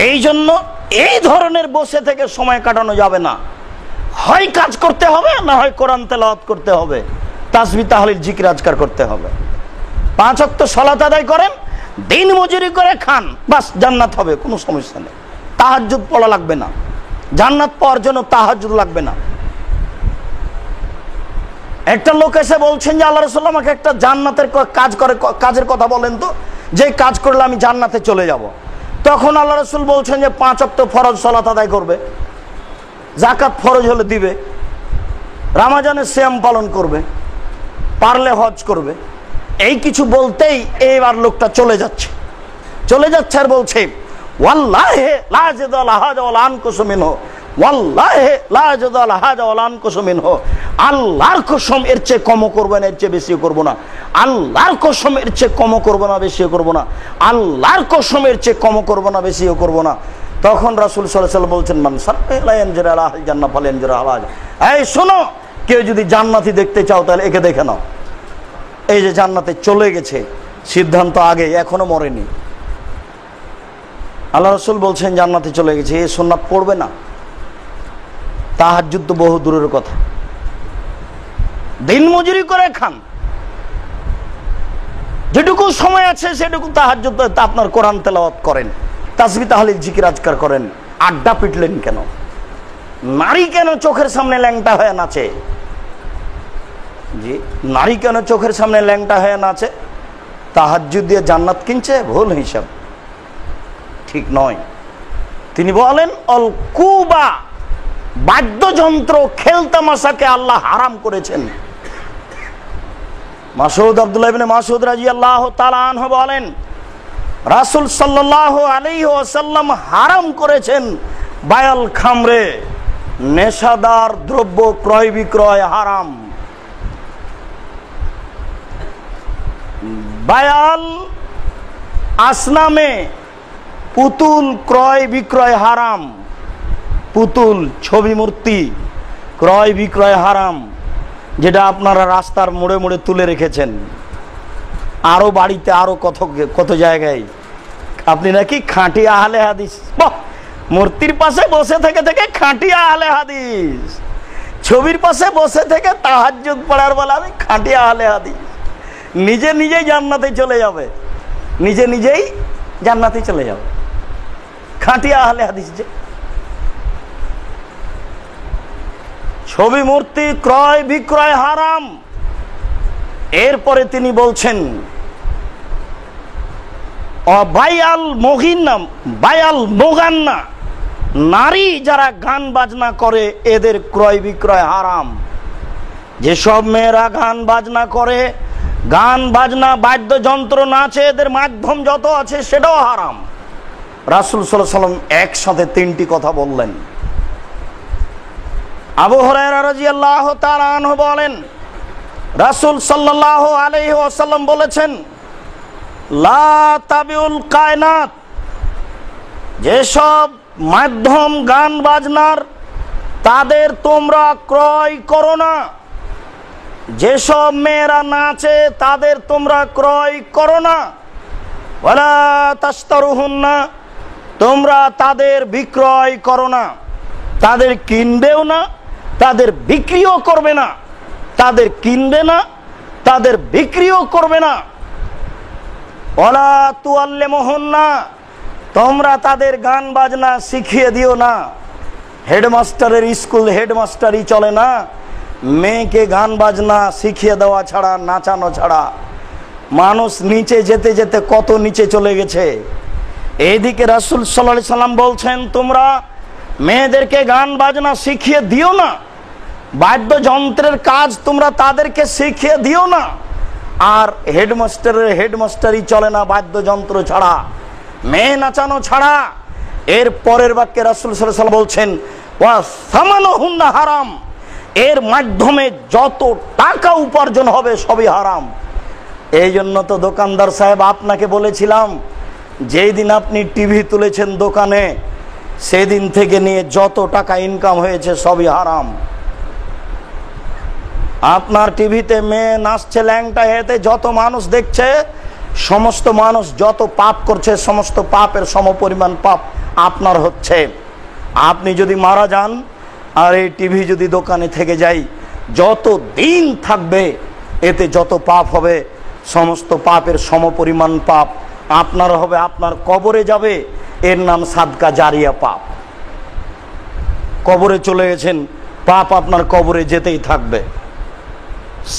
এই জন্য এই ধরনের বসে থেকে সময় কাটানো যাবে না। হয় কাজ করতে হবে, না হয় কোরআন তেলাওয়াত করতে হবে, তাসবিহ তাহলিল জিকির আজকার করতে হবে। 5 ওয়াক্ত সালাত আদায় করেন, দিন মজুরি করে খান, বাস জান্নাত হবে, কোনো সমস্যা নেই। তাহাজ্জুদ পড়া লাগবে না, জান্নাত পাওয়ার জন্য তাহাজ্জুদ লাগবে না। একটা লোক এসে বলছেন যে আল্লাহ রাসূল আমাকে একটা জান্নাতের কাজের কথা বলেন তো, যে কাজ করলে আমি জান্নাতে চলে যাব। তখন আল্লাহ রাসূল বলছেন যে 5 ওয়াক্ত ফরজ সালাত আদায় করবে, যাকাত ফরজ হলে দিবে, রমজানে সিয়াম পালন করবে, পারলে হজ করবে। এই কিছু বলতেই এইবার লোকটা চলে যাচ্ছে আর বলছে ওয়াল্লাহি লা ইয়াজদাল হাজা ওয়ালা আনকুসু মিনহু, ওয়াল্লাহি লা ইয়াজদাল হাজা ওয়ালা আনকুসু মিনহু। আল্লাহর কসম এর চেয়ে কম করব না, এর চেয়ে বেশি করব না। আল্লাহর কসম এর চেয়ে কম করব না, বেশিও করব না। আল্লাহর কসম এর চেয়ে কম করব না, বেশিও করব না। তখন রাসূল সাল্লাল্লাহু আলাইহি ওয়াসাল্লাম বলছেন মান সারফা ইয়ানজুর আলা আহলিল জান্নাহ ফালয়ানজুর আলা। এই শোনো, কেউ যদি জান্নাতি দেখতে চাও তাহলে একে দেখে নাও। এই যে জান্নাতে চলে গেছে, সিদ্ধান্ত আগে, এখনো মরেনি। আল্লাহ রাসূল বলছেন জান্নাতে চলে গেছে, এই সুন্নাত পড়বে না। তাহাজ্জুদ তো বহু দূরের কথা, দিন মজুরি করে খান, যেটুকু সময় আছে সেটুকু তাহাজ্জুদ আপনার কোরআন তেলাওয়াত করেন, তাসবিহ তাহলিল জিকির আজকার করেন। আড্ডা পিটলেন কেন? নারী কেন চোখের সামনে ল্যাংটা হয়ে নাচে? জি, নারী কেন চোখের সামনে ল্যাংটা হয়ে নাচে? তাহাজ্জুদ দিয়ে জান্নাত কিনছে, ভুল হিসাব, ঠিক নয়। তিনি বলেন অল কুবা বাদ্যযন্ত্র খেলতামাশাকে আল্লাহ হারাম করেছেন। মাসউদ আব্দুল্লাহ ইবনে মাসউদ রাদিয়াল্লাহু তাআলা আনহু বলেন, রাসূল সাল্লাল্লাহু আলাইহি ওয়াসাল্লাম হারাম করেছেন বায়াল খামরে, নেশাদার দ্রব্য ক্রয় বিক্রয় হারাম। বায়াল আসনামে পুতুল ক্রয় বিক্রয় হারাম। পুতুল, ছবি মূর্তি ক্রয় বিক্রয় হারাম, যেটা আপনারা রাস্তার মোড়ে মোড়ে তুলে রেখেছেন। আরো বাড়িতে আরো কত জায়গায় আপনি নাকি খাঁটি আহলে হাদিস। মূর্তির পাশে বসে থেকে থেকে খাঁটি আহলে হাদিস, ছবির পাশে বসে থেকে তাহাজ্জুদ পড়ার বলে আমি খাঁটি আহলে হাদিস। নিজে নিজেই জান্নাতে চলে যাবে, নিজে নিজেই জান্নাতে চলে যাবে, খাঁটি আহলে হাদিস। যে ছবি মূর্তি ক্রয় বিক্রয় হারাম। এরপরে তিনি বলছেন বায়াল মহিনা, বায়াল মোগান্না, নারী যারা গান বাজনা করে এদের ক্রয় বিক্রয় হারাম। যেসব মেয়েরা গান বাজনা করে, গান বাজনা বাদ্যযন্ত্র নাচে, এদের মাধ্যম যত আছে সেটাও হারাম। রাসূল সাল্লাল্লাহু আলাইহি ওয়াসাল্লাম একসাথে তিনটি কথা বললেন। আবু হুরায়রা রাদিয়াল্লাহু তাআলা আনহু বলেন, রাসূল সাল্লাল্লাহু আলাইহি ওয়াসাল্লাম বলেছেন, লা তাবিউল কায়নাত, যেসব মাধ্যম গান বাজনার তাদের তোমরা ক্রয় করো না। যেসব মেয়েরা নাচে তাদের তোমরা ক্রয় করো না। ওয়ালা তাশতারুহুন্না, তোমরা তাদের বিক্রয় করো না। তাদের কিনবেও না, তাদের বিক্রিও করবে না। তাদের কিনবে না, তাদের বিক্রিও করবে না। ওয়ালা তুআল্লিমুহুন্না, তোমরা তাদের গান বাজনা শিখিয়ে দিও না। হেডমাস্টারের স্কুল হেডমাস্টারই চলে না, মেয়েকে গান বাজনা শিখিয়ে দেওয়া ছাড়া, নাচানো ছাড়া। মানুষ নিচে যেতে যেতে কত নিচে চলে গেছে। এইদিকে রাসূল সাল্লাল্লাহু আলাইহি সাল্লাম বলছেন, তোমরা মেয়েদেরকে গান বাজনা শিখিয়ে দিও না, বাদ্যযন্ত্রের কাজ তোমরা তাদেরকে শিখিয়ে দিও না। আর হেডমাস্টারের হেডমাস্টারই চলে না বাদ্যযন্ত্র ছাড়া, মেয়ে নাচানো ছাড়া। এর পরের বাক্যে রাসূল সাল্লাল্লাহু আলাইহি সাল্লাম বলছেন, ওয়া সামানুহুন্না হারাম, এর মাধ্যমে যত টাকা উপার্জন হবে সবই হারাম। এই জন্য তো দোকানদার সাহেব আপনাকে বলেছিলাম, যেই দিন আপনি টিভি তুলেছেন দোকানে, সেদিন থেকে নিয়ে যত টাকা ইনকাম হয়েছে সবই হারাম। আপনার টিভিতে মেয়ে নাচছে ল্যাংটা হেতে, যত মানুষ দেখছে, সমস্ত মানুষ যত পাপ করছে সমস্ত পাপের সমপরিমাণ পাপ আপনার হচ্ছে। আপনি যদি মারা যান আর এই টিভি যদি দোকানে থেকে যায়, যত দিন থাকবে এতে যত পাপ হবে সমস্ত পাপের সমপরিমাণ পাপ আপনার হবে, আপনার কবরে যাবে। এর নাম সাদকা জারিয়া পাপ। কবরে চলে গেছেন, পাপ আপনার কবরে যেতেই থাকবে,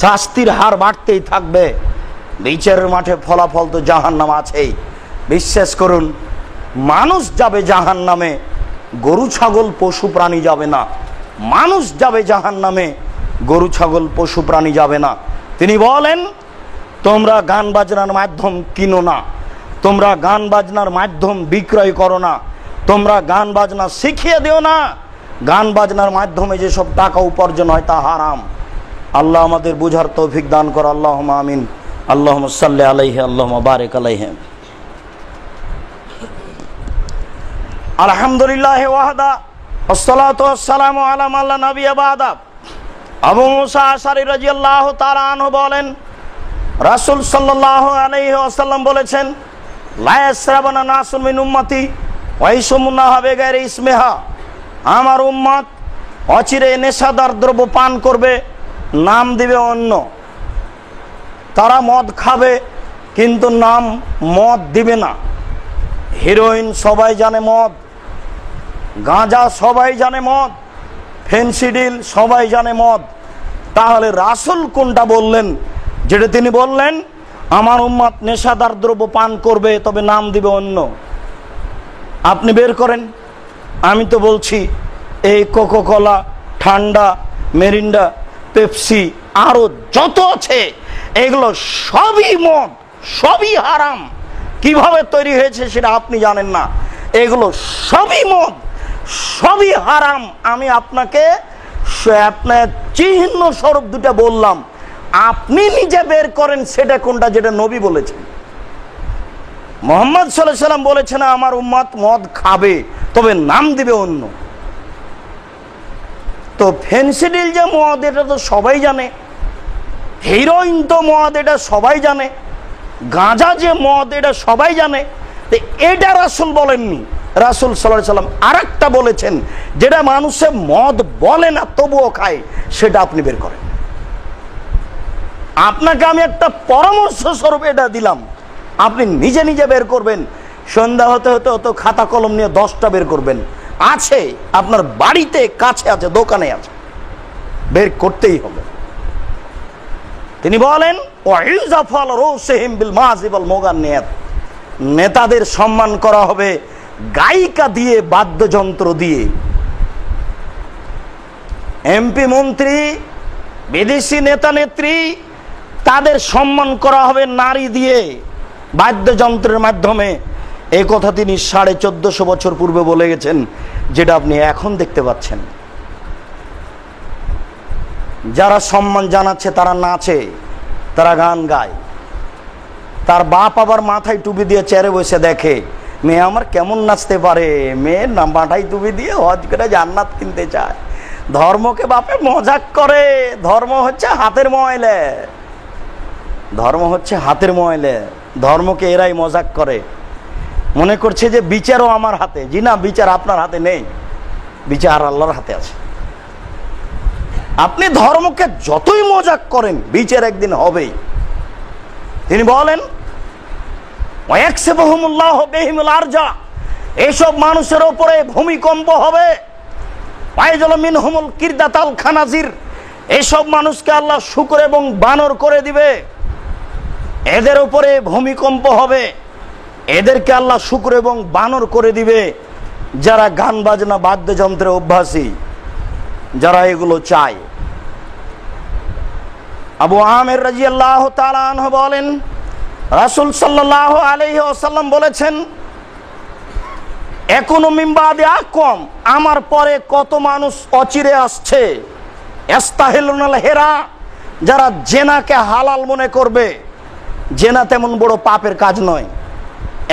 শাস্তির হার বাড়তেই থাকবে। বিচারের মাঠে ফলাফল তো জাহান্নাম আছেই। বিশ্বাস করুন, মানুষ যাবে জাহান্নামে, গরু ছাগল পশু প্রাণী যাবে না। মানুষ যাবে জাহান্নামে, গরু ছাগল পশু প্রাণী যাবে না। তিনি বলেন, তোমরা গান বাজনার মাধ্যম কিনো না, তোমরা গান বাজনার মাধ্যম বিক্রয় করো না, তোমরা গান বাজনা শিখিয়ে দিও না। গান বাজনার মাধ্যমে যেসব টাকা উপার্জন হয় তা হারাম। আল্লাহ আমাদের বুঝার তৌফিক দান কর, আল্লাহুম্মা আমিন। আল্লাহুম্মা সাল্লি আলাইহি, আল্লাহুম্মা বারিক আলাইহি। আলহামদুলিল্লাহি ওয়াহদা, আসসালাতু ওয়াসসালামু আলা মান লা নাবিয়্যা বা'দা। আবু মুসা আশআরী রাদিয়াল্লাহু তাআলা আনহু বলেন, রাসূল সাল্লাল্লাহু আলাইহি ওয়াসাল্লাম বলেছেন, লা ইয়াসরাবানা নাসুন মিন উম্মতি ওয়া ইয়াশমুনা বিগাইরি ইসমিহা, আমার উম্মত অচিরে নেশাদার দ্রব্য পান করবে, নাম দিবে অন্য। তারা মদ খাবে কিন্তু নাম মদ দিবে না। হিরোইন সবাই জানে মদ, গাঁজা সবাই জানে মদ, ফেন্সিডিল সবাই জানে মদ। তাহলে রাসূল কোনটা বললেন? যেটা তিনি বললেন, আমার উম্মত নেশাদার দ্রব্য পান করবে তবে নাম দিবে অন্য। আপনি বের করেন। আমি তো বলছি এই কোকোকোলা, ঠান্ডা, মেরিন্ডা, পেপসি আরো যত আছে এগুলো সবই মদ, সবই হারাম। কিভাবে তৈরি হয়েছে সেটা আপনি জানেন না। এগুলো সবই মদ, সবই হারাম। আমি আপনাকে আপনার চিহ্ন স্বরূপ দুটা বললাম, আপনি নিজে বের করেন সেটা কোনটা, যেটা নবী বলেছেন। মুহাম্মদ সাল্লাল্লাহু আলাইহি ওয়াসাল্লাম বলেছেন আমার উম্মত মদ খাবে, তবে নাম দিবে অন্য। তো ফেন্সিডিল যে মদ এটা তো সবাই জানে, হিরোইন তো মদ এটা সবাই জানে, গাঁজা যে মদ এটা সবাই জানে। তো এটা রাসূল বলেননি। রাসূল সাল্লাল্লাহু আলাইহি ওয়াসাল্লাম আরেকটা বলেছেন যেটা মানুষে মদ বলে না তবুও খায়, সেটা আপনি বের করেন। আপনাকে আমি একটা পরামর্শ স্বরূপ এটা দিলাম, আপনি নিজে নিজে বের করবেন। সন্ধ্যা হতে হতে হতে খাতা কলম নিয়ে 10টা বের করবেন। আছে আপনার বাড়িতে, কাছে আছে, দোকানে আছে, বের করতেই হবে। তিনি বলেন ওয়াইজাফাল রুসহিম বিল মাযিব ওয়াল মুগান্নিয়াত, নেতাদের সম্মান করা হবে গায়িকা দিয়ে, বাদ্যযন্ত্র দিয়ে। এমপি, মন্ত্রী, বিদেশি নেতা নেত্রী তাদের সম্মান করা হবে নারী দিয়ে, বাদ্যযন্ত্রের মাধ্যমে। এই কথা তিনি 1450 বছর পূর্বে বলে গেছেন, যেটা আপনি এখন দেখতে পাচ্ছেন। যারা সম্মান জানাচ্ছে তারা নাচে, তারা গান গায়। তার বাপ আবার মাথায় টুপি দিয়ে চেয়ারে বসে দেখে মেয়ে আমার কেমন নাচতে পারে। মেয়ে না মাথায় টুপি দিয়ে হজ করে জান্নাত কিনতে চায়। ধর্মকে বাপে মজাক করে। ধর্ম হচ্ছে হাতের ময়লা, ধর্ম হচ্ছে হাতের ময়লা। ধর্মকে এরাই মজাক করে, মনে করছে যে বিচারও আমার হাতে। জি না, বিচার আপনার হাতে নেই, বিচার আল্লাহর হাতে আছে। আপনি ধর্মকে যতই মজাক করেন, বিচার একদিন হবেই। তিনি বলেন ওয়ায়াকসিবুহুমুল্লাহু বিহিমুল আরজা, এইসব মানুষের উপরে ভূমিকম্প হবে। ওয়ায়াজল মিনহুমুল কিরদাতাল খানাজির, এইসব মানুষকে আল্লাহ শূকর এবং বানর করে দিবে। এদের উপরে ভূমিকম্প হবে, এদেরকে আল্লাহ শূকর এবং বানর করে দিবে। যারা গান বাজনা বাদ্যযন্ত্রে অভ্যাসী, যারা এগুলো চায়। আবু আমির রাদিয়াল্লাহু তাআলা আনহু বলেন রাসূল সাল্লাল্লাহু আলাইহি ওয়াসাল্লাম বলেছেন একুনু মিন বাদি আকওয়াম, আমার পরে কত মানুষ অচিরে আসছে, ইস্তাহিলুনাল হেরা, যারা জেনাকে হালাল মনে করবে। জেনা তেমন বড় পাপের কাজ নয়।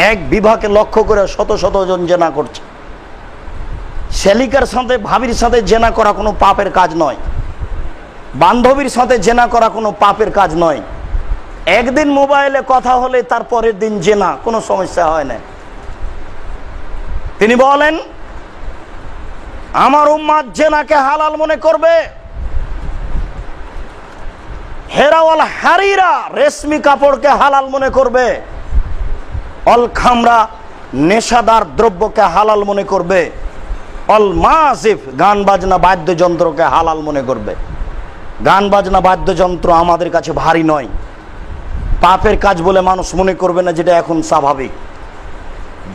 এক বিবাহকে লক্ষ্য করে শত শত জন জেনা করছে। শ্যালিকার সাথে, ভাবির সাথে জেনা করা কোনো পাপের কাজ নয়। বান্ধবীর সাথে জেনা করা কোনো পাপের কাজ নয়। একদিন মোবাইলে কথা হলে তার পরের দিন জেনা, কোনো সমস্যা হয় না। তিনি বলেন আমার উম্মাত জেনাকে হালাল মনে করবে। হেরাওয়াল হারিরা, রেশমি কাপড়কে হালাল মনে করবে। অল খামরা, নেশাদার দ্রব্যকে হালাল মনে করবে। অল মাসিফ, গান বাজনা বাদ্যযন্ত্রকে হালাল মনে করবে। গান বাজনা বাদ্যযন্ত্র আমাদের কাছে ভারী নয়, পাপের কাজ বলে মানুষ মনে করবে না, যেটা এখন স্বাভাবিক।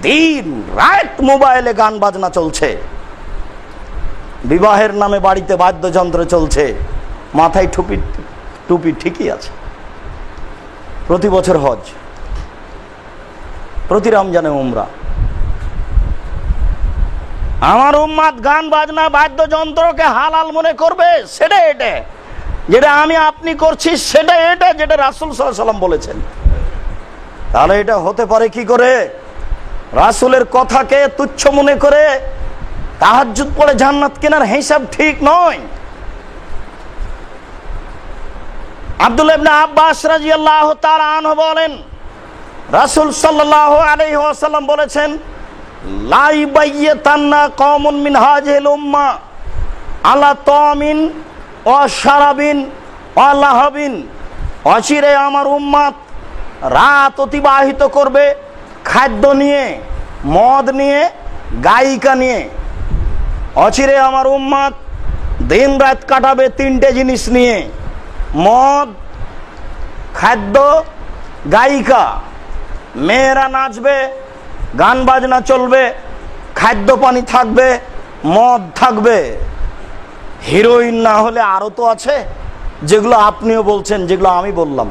দিন রাত মোবাইলে গান বাজনা চলছে, বিবাহের নামে বাড়িতে বাদ্যযন্ত্র চলছে, মাথায় টুপি ঠিকই আছে। প্রতি বছর হজ, প্রতি রমজানে উমরা। আমার উম্মাত গান বাজনা বাদ্যযন্ত্রকে হালাল মনে করবে। সেটা এটা, যেটা আমি আপনি করছি সেটা এটা, যেটা রাসূল সাল্লাল্লাহু আলাইহি ওয়াসাল্লাম বলেছেন। তাহলে এটা হতে পারে কি করে? রাসূলের কথাকে তুচ্ছ মনে করে তাহাজ্জুদ পড়ে জান্নাত কেনার হিসাব ঠিক নয়। আব্দুল্লাহ ইবনে আব্বাস রাদিয়াল্লাহু তাআলা আনহু বলেন রাসূল সাল্লাল্লাহু আলাইহি ওয়াসাল্লাম বলেছেন লা ইবাইয়াতান্না কওমুন মিন হাযিহিল উম্মাহ আলা তামিন ওয়া শারাবিন ওয়া লাহাবিন, অচিরে আমার উম্মাত রাত অতিবাহিত করবে খাদ্য নিয়ে, মদ নিয়ে, গায়িকা নিয়ে। অচিরে আমার উম্মাত দিন রাত কাটাবে 3টে জিনিস নিয়ে, মদ, খাদ্য, গায়িকা। মেয়েরা নাচবে, গান বাজনা চলবে, খাদ্য পানি থাকবে, মদ থাকবে, হিরোইন না হলে আরো তো আছে, যেগুলো আপনিও বলছেন, যেগুলো আমি বললাম।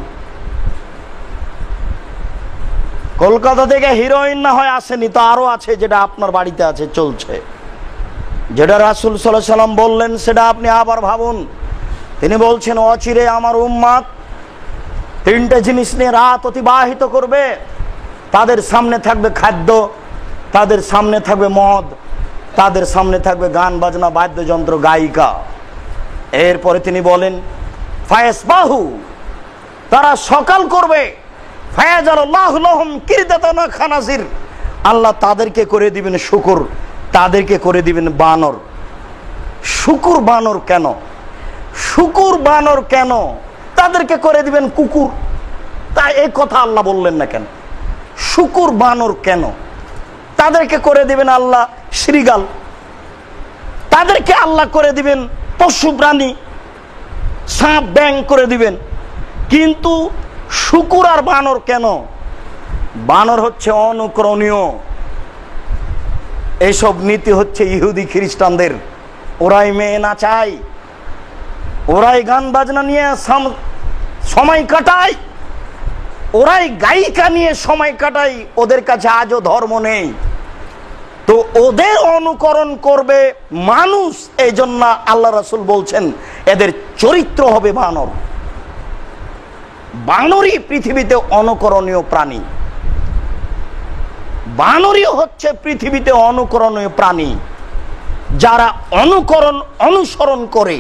কলকাতা থেকে হিরোইন না হয় আসেনি, তো আরো আছে, যেটা আপনার বাড়িতে আছে, চলছে। যেটা রাসূল সাল্লাল্লাহু আলাইহি ওয়াসাল্লাম বললেন সেটা আপনি আবার ভাবুন। তিনি বলছেন, অচিরে আমার উম্মাত তিনটে জিনিস নিয়ে রাত অতিবাহিত করবে। তাদের সামনে থাকবে খাদ্য, তাদের সামনে থাকবে মদ, তাদের সামনে থাকবে গান বাজনা, বাদ্যযন্ত্র, গায়িকা। এরপরে তিনি বলেন, ফায়াসবাহু, তারা সকাল করবে, ফায়াজালাল্লাহু লাহুম কিরদাতানা খানাজির, আল্লাহ তাদেরকে করে দিবেন শুকুর, তাদেরকে করে দিবেন বানর। শুকুর বানর কেন? শুকুর বানর কেন? তাদেরকে করে দিবেন কুকুর। তাই এই কথা আল্লাহ বললেন না কেন? শুকুর বানর কেন? তাদেরকে করে দিবেন আল্লাহ শ্রীগাল, তাদেরকে আল্লাহ করে দিবেন পশু প্রাণী, সাপ ব্যাং করে দিবেন। কিন্তু শুকুর আর বানর কেন? বানর হচ্ছে অনুকরণীয়। এইসব নীতি হচ্ছে ইহুদি খ্রিস্টানদের। ওরাই মেয়ে নাচায়, ওরাই গান বাজনা নিয়ে সময় কাটায়, ওরাই গায়িকা নিয়ে সময় কাটায়। ওদের কাছে আজও ধর্ম নেই, তো ওদের অনুকরণ করবে মানুষ। এই জন্য আল্লাহ রাসূল বলছেন এদের চরিত্র হবে বানর। বানরই পৃথিবীতে অনুকরণীয় প্রাণী। বানরই হচ্ছে পৃথিবীতে অনুকরণীয় প্রাণী, যারা অনুসরণ করে।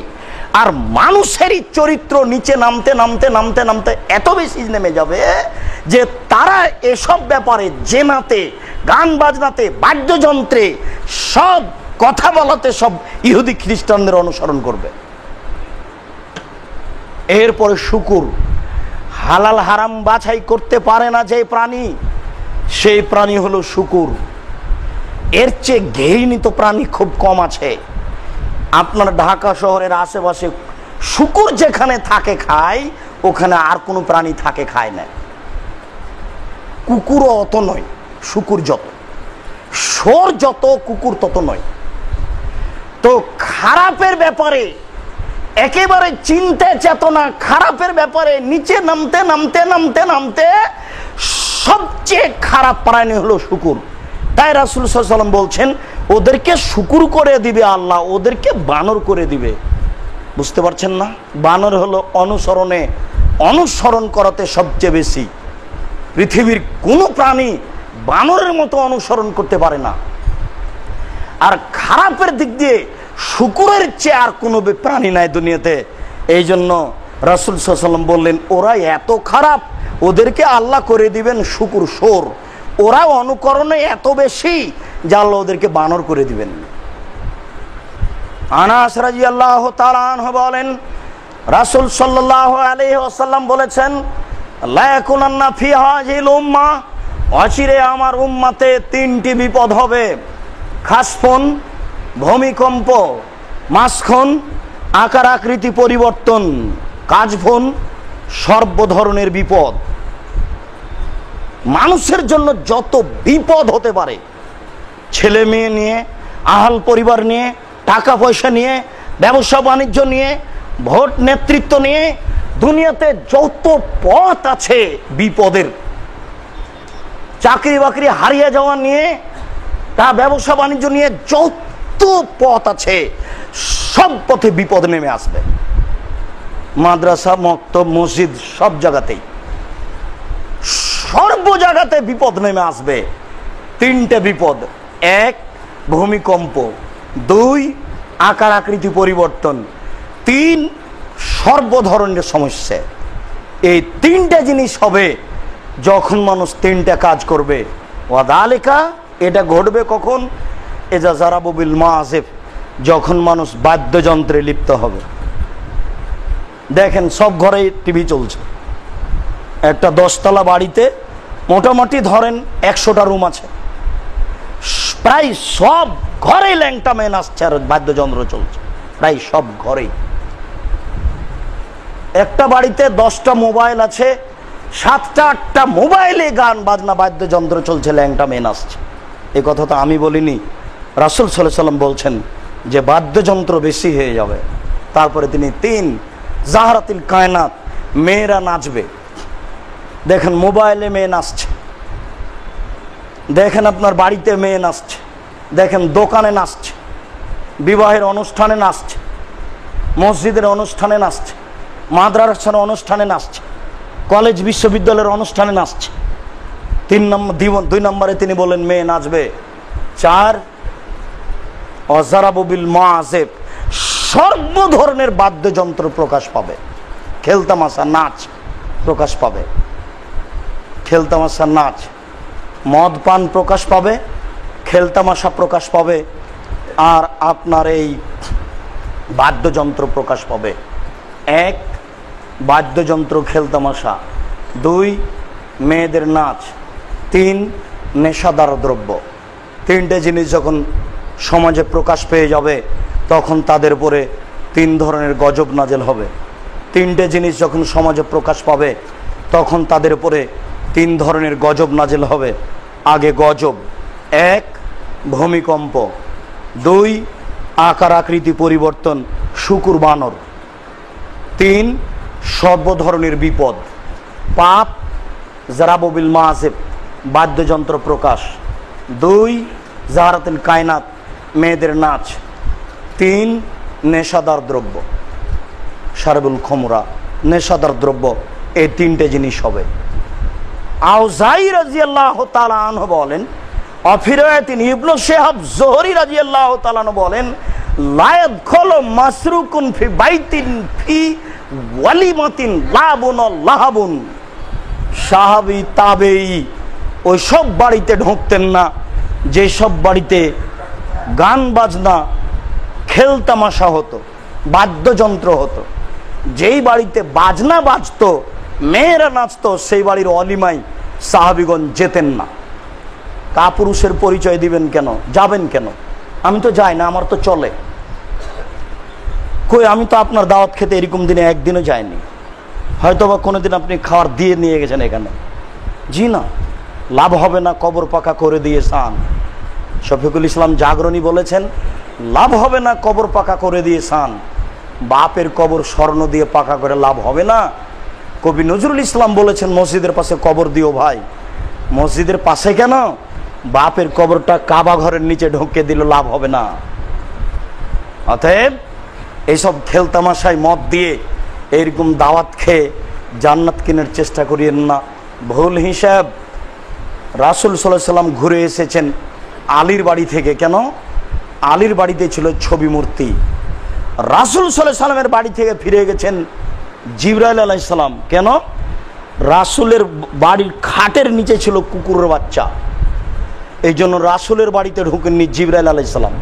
আর মানুষেরই চরিত্র নিচে নামতে নামতে নামতে নামতে এত বেশি নেমে যাবে যে তারা এসব ব্যাপারে, জেনাতে, গান বাজনাতে, বাদ্যযন্ত্রে, সব কথা বলাতে সব ইহুদি খ্রিস্টানদের অনুসরণ করবে। এরপরে শুকুর, হালাল হারাম বাছাই করতে পারে না যে প্রাণী, সেই প্রাণী হলো শুকুর। এর চেয়ে ঘৃণিত প্রাণী খুব কম আছে। আপনার ঢাকা শহরের আশেপাশে শুকুর যেখানে থাকে খায়, ওখানে আর কোনো প্রাণী থাকে খায় না। কুকুরও অত নয়, শুকুর যত, শোর যত, কুকুর তত নয়। তো খারাপের ব্যাপারে একেবারে চিন্তা চেতনা, খারাপের ব্যাপারে নিচে নামতে নামতে নামতে নামতে সবচেয়ে খারাপ প্রাণী হলো শুকুর। তাই রাসূল সাল্লাল্লাহু আলাইহি ওয়াসাল্লাম বলছেন, ওদেরকে শুকুর করে দিবে আল্লাহ, ওদেরকে বানর করে দিবে। বুঝতে পারছেন না? বানর হলো অনুসরণ করাতে সবচেয়ে বেশি। পৃথিবীর কোনো প্রাণী বানরের মতো অনুসরণ করতে পারে না। আর খারাপের দিক দিয়ে শুকুরের চেয়ে আর কোনো প্রাণী নাই দুনিয়াতে। এই জন্য রাসূল সাল্লাল্লাহু আলাইহি ওয়াসাল্লাম বললেন, ওরা এত খারাপ, ওদেরকে আল্লাহ করে দিবেন শুকুর, শোর। ওরা অনুকরণে এত বেশি যে আল্লাহ ওদেরকে বানর করে দিবেন। আনাস রাদিয়াল্লাহু তাআলা আনহু বলেন, রাসূল সাল্লাল্লাহু আলাইহি ওয়াসাল্লাম বলেছেন, লা ইয়াকুনান্না ফি হাযিল উম্মাহ, অচিরে আমার উম্মতে তিনটি বিপদ হবে। খাসফুন, ভূমিকম্প, মাসখুন, আকার আকৃতি পরিবর্তন, কাজফুন, সর্ব ধরনের বিপদ। মানুষের জন্য যত বিপদ হতে পারে, ছেলে মেয়ে নিয়ে, আহাল পরিবার নিয়ে, টাকা পয়সা নিয়ে, ব্যবসা বাণিজ্য নিয়ে, ভোট নেতৃত্ব নিয়ে, দুনিয়াতে যত পথ আছে বিপদের, চাকরি বাকরি হারিয়ে যাওয়া নিয়ে, তা ব্যবসা বাণিজ্য নিয়ে যত পথ আছে, সব পথে বিপদ নেমে আসবে। মাদ্রাসা, মক্তব, মসজিদ, সব জায়গাতেই, সর্ব জায়গাতে বিপদ নেমে আসবে। তিনটে বিপদ: এক, ভূমিকম্প; দুই, আকার আকৃতি পরিবর্তন; তিন, সর্ব ধরনের সমস্যা। এই তিনটা জিনিস হবে যখন মানুষ তিনটা কাজ করবে। ওয়াদালিকা, এটা ঘটবে কখন? এজা জারাবু বিল মাযিফ, যখন মানুষ বাদ্যযন্ত্রে লিপ্ত হবে। দেখেন, সব ঘরেই টিভি চলছে। একটা 10তলা বাড়িতে মোটামুটি ধরেন 100টা রুম আছে, প্রায় সব ঘরে ল্যাংটা মেন আসছে আর বাদ্যযন্ত্র চলছে, প্রায় সব ঘরেই। একটা বাড়িতে 10টা মোবাইল আছে, 7টা 8টা মোবাইলে গান বাজনা বাদ্যযন্ত্র চলছে, ল্যাংটা মেন আসছে। এই কথা তো আমি বলিনি, রাসূল সাল্লাল্লাহু আলাইহি ওয়াসাল্লাম বলছেন। যে বাদ্যযন্ত্র বেশি হয়ে যাবে। তারপরে তিনি 3 জাহরাতিল কায়নাত, মেয়েরা নাচবে। দেখেন মোবাইলে মেয়ে নাচছে, দেখেন আপনার বাড়িতে মেয়ে নাচছে, দেখেন দোকানে নাচছে, বিবাহের অনুষ্ঠানে নাচছে, মসজিদের অনুষ্ঠানে নাচছে, মাদ্রাসার অনুষ্ঠানে নাচছে, কলেজ বিশ্ববিদ্যালয়ের অনুষ্ঠানে নাচছে। 2 নম্বরে তিনি বলেন মেয়ে নাচবে। 4 অজারাবু বিল মাযিব, সর্ব ধরনের বাদ্যযন্ত্র প্রকাশ পাবে, খেলতামাশা নাচ প্রকাশ পাবে, খেলতামাশা নাচ, মদ পান প্রকাশ পাবে, খেলতামাশা প্রকাশ পাবে, আর আপনার এই বাদ্যযন্ত্র প্রকাশ পাবে। 1 বাদ্যযন্ত্র খেলতামাশা, 2 মেয়েদের নাচ, 3 নেশাদার দ্রব্য। 3টে জিনিস যখন সমাজে প্রকাশ পেয়ে যাবে তখন তাদের উপরে 3 ধরনের গজব নাজেল হবে। 3টে জিনিস যখন সমাজে প্রকাশ পাবে তখন তাদের উপরে 3 ধরনের গজব নাজেল হবে। আগে গজব, 1 ভূমিকম্প, 2 আকার আকৃতি পরিবর্তন, শুকুর বানর, 3 সর্ব ধরনের বিপদ, পাপ, জারাবু বিল মাযিব, বাদ্যযন্ত্র প্রকাশ, 2 জাহরাতুল কায়নাত, মেয়েদের নাচ, 3 নেশাদার দ্রব্য, শারবুল খমরা, নেশাদার দ্রব্য। এই 3টে জিনিস হবে। আউজাই রাদিয়াল্লাহু তাআলা আনহু বলেন, অফিরায়াতিন ইবনে শিহাব জোহরি রাদিয়াল্লাহু তাআলা আনহু বলেন, লা ইয়াদখুলু মাসরুকুন ফি বাইতিন ফি ওয়ালিমাতিন লাবুন লাহাবুন। সাহাবী তাবেঈ ওই সব বাড়িতে ঢুকতেন না যে সব বাড়িতে গান বাজনা, খেলতামাশা হতো, বাদ্যযন্ত্র হতো। যেই বাড়িতে বাজনা বাজতো, মেয়েরা নাচতো, সেই বাড়ির অলিমায় সাহাবীগণ যেতেন না। কাপুরুষের পরিচয় দিবেন কেন, যাবেন কেন? আমি তো যাই না, আমার তো চলে। কই, আমি তো আপনার দাওয়াত খেতে এরকম দিনে একদিনও যাইনি। হয়তোবা কোনোদিন আপনি খাওয়ার দিয়ে নিয়ে গেছেন এখানে। জি না, লাভ হবে না, কবর পাকা করে দিয়ে সান। শফিকুল ইসলাম জাগরণী বলেছেন, লাভ হবে না, কবর পাকা করে দিয়ে সান। বাপের কবর স্বর্ণ দিয়ে পাকা করে লাভ হবে না। কবি নজরুল ইসলাম বলেছেন, মসজিদের পাশে কবর দিও ভাই। মসজিদের পাশে কেন? বাপের কবরটা কাবা ঘরের নিচে ঢুকে দিল, লাভ হবে না। অতএব এইসব খেলতামাশায় মদ দিয়ে এইরকম দাওয়াত খেয়ে জান্নাত কেনার চেষ্টা করিয়েন না, ভুল হিসাব। রাসূল সাল্লাল্লাহু আলাইহি সাল্লাম ঘুরে এসেছেন আলীর বাড়ি থেকে। কেন? আলীর বাড়িতে ছিল ছবি মূর্তি। রাসূল সাল্লাল্লাহু আলাইহি সাল্লামের বাড়ি থেকে ফিরে গেছেন জিবরাইল আলাইহিস সালাম। কেন? রাসূলের বাড়ির খাটের নিচে ছিল কুকুরের বাচ্চা, এই জন্য রাসূলের বাড়িতে ঢুকেননি জিবরাইল আলাইহিস সালাম।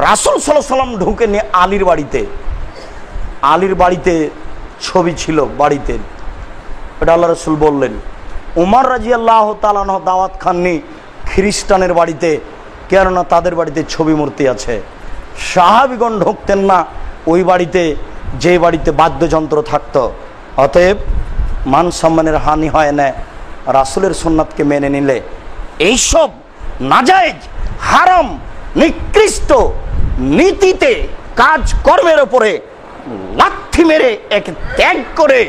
রাসূল সাল্লাল্লাহু আলাইহি সাল্লাম ঢুকেননি আলীর বাড়িতে। আলীর বাড়িতে ছবি ছিল বাড়িতে, এটা আল্লাহ রাসূল বললেন। উমর রাদিয়াল্লাহু তাআলা আনহু দাওয়াত খাননি খ্রিস্টানের বাড়িতে, কেননা তাদের বাড়িতে ছবি মূর্তি আছে। সাহাবীগণ ঢুকতেন না ওই বাড়িতে যে বাড়িতে বাদ্যযন্ত্র থাকতো। অতএব মান সম্মানের হানি হয় না রাসূলের সুন্নাতকে মেনে নিলে। এইসব নাজায়েজ, হারাম, নিকৃষ্ট নীতিতে কাজ কর্মের উপরে লাথি মেরে এক ত্যাগ করে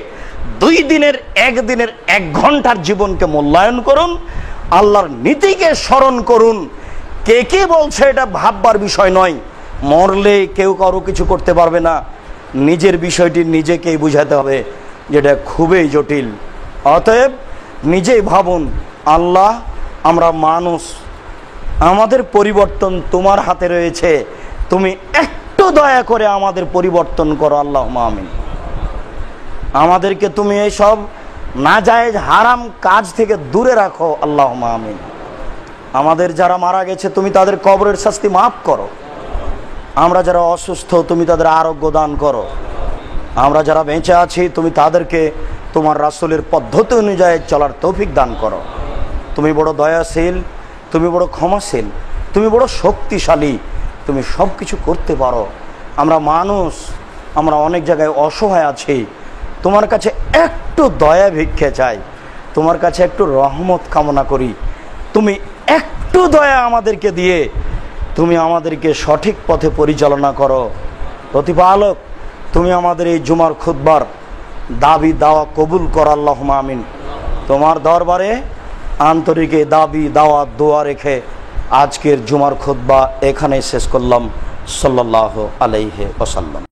2 দিনের 1 দিনের 1 ঘন্টার জীবনকে মূল্যায়ন করুন, আল্লাহর নীতিকে স্মরণ করুন। কে কে বলছে এটা ভাববার বিষয় নয়। মরলে কেউ কারো কিছু করতে পারবে না, নিজের বিষয়টি নিজেকেই বুঝাতে হবে, যেটা খুবই জটিল। অতএব নিজেই ভাবুন, আল্লাহ আমরা মানুষ, আমাদের পরিবর্তন তোমার হাতে রয়েছে, তুমি একটু দয়া করে আমাদের পরিবর্তন করো, আল্লাহুম্মা আমিন। আমাদেরকে তুমি এইসব নাজায়েজ হারাম কাজ থেকে দূরে রাখো, আল্লাহুম্মা আমিন। আমাদের যারা মারা গেছে তুমি তাদের কবরের শাস্তি মাফ করো। আমরা যারা অসুস্থ তুমি তাদের আরোগ্য দান করো। আমরা যারা বেঁচে আছি তুমি তাদেরকে তোমার রাসূলের পদ্ধতি অনুযায়ী চলার তৌফিক দান করো। তুমি বড় দয়াশীল, তুমি বড় ক্ষমাশীল, তুমি বড় শক্তিশালী, তুমি সব কিছু করতে পারো। আমরা মানুষ, আমরা অনেক জায়গায় অসহায় আছি, তোমার কাছে একটু দয়া ভিক্ষে চাই, তোমার কাছে একটু রহমত কামনা করি। তুমি একটু দয়া আমাদেরকে দিয়ে তুমি আমাদেরকে সঠিক পথে পরিচালনা করো। প্রতিপালক, তুমি আমাদের এই জুমার খুতবার দাবি দাওয়া কবুল করো, আল্লাহুম্মা আমিন। তোমার দরবারে আন্তরিক দাবি দাওয়া দোয়া রেখে আজকের জুমার খুতবা এখানেই শেষ করলাম। সাল্লাল্লাহু আলাইহি ওয়াসাল্লাম।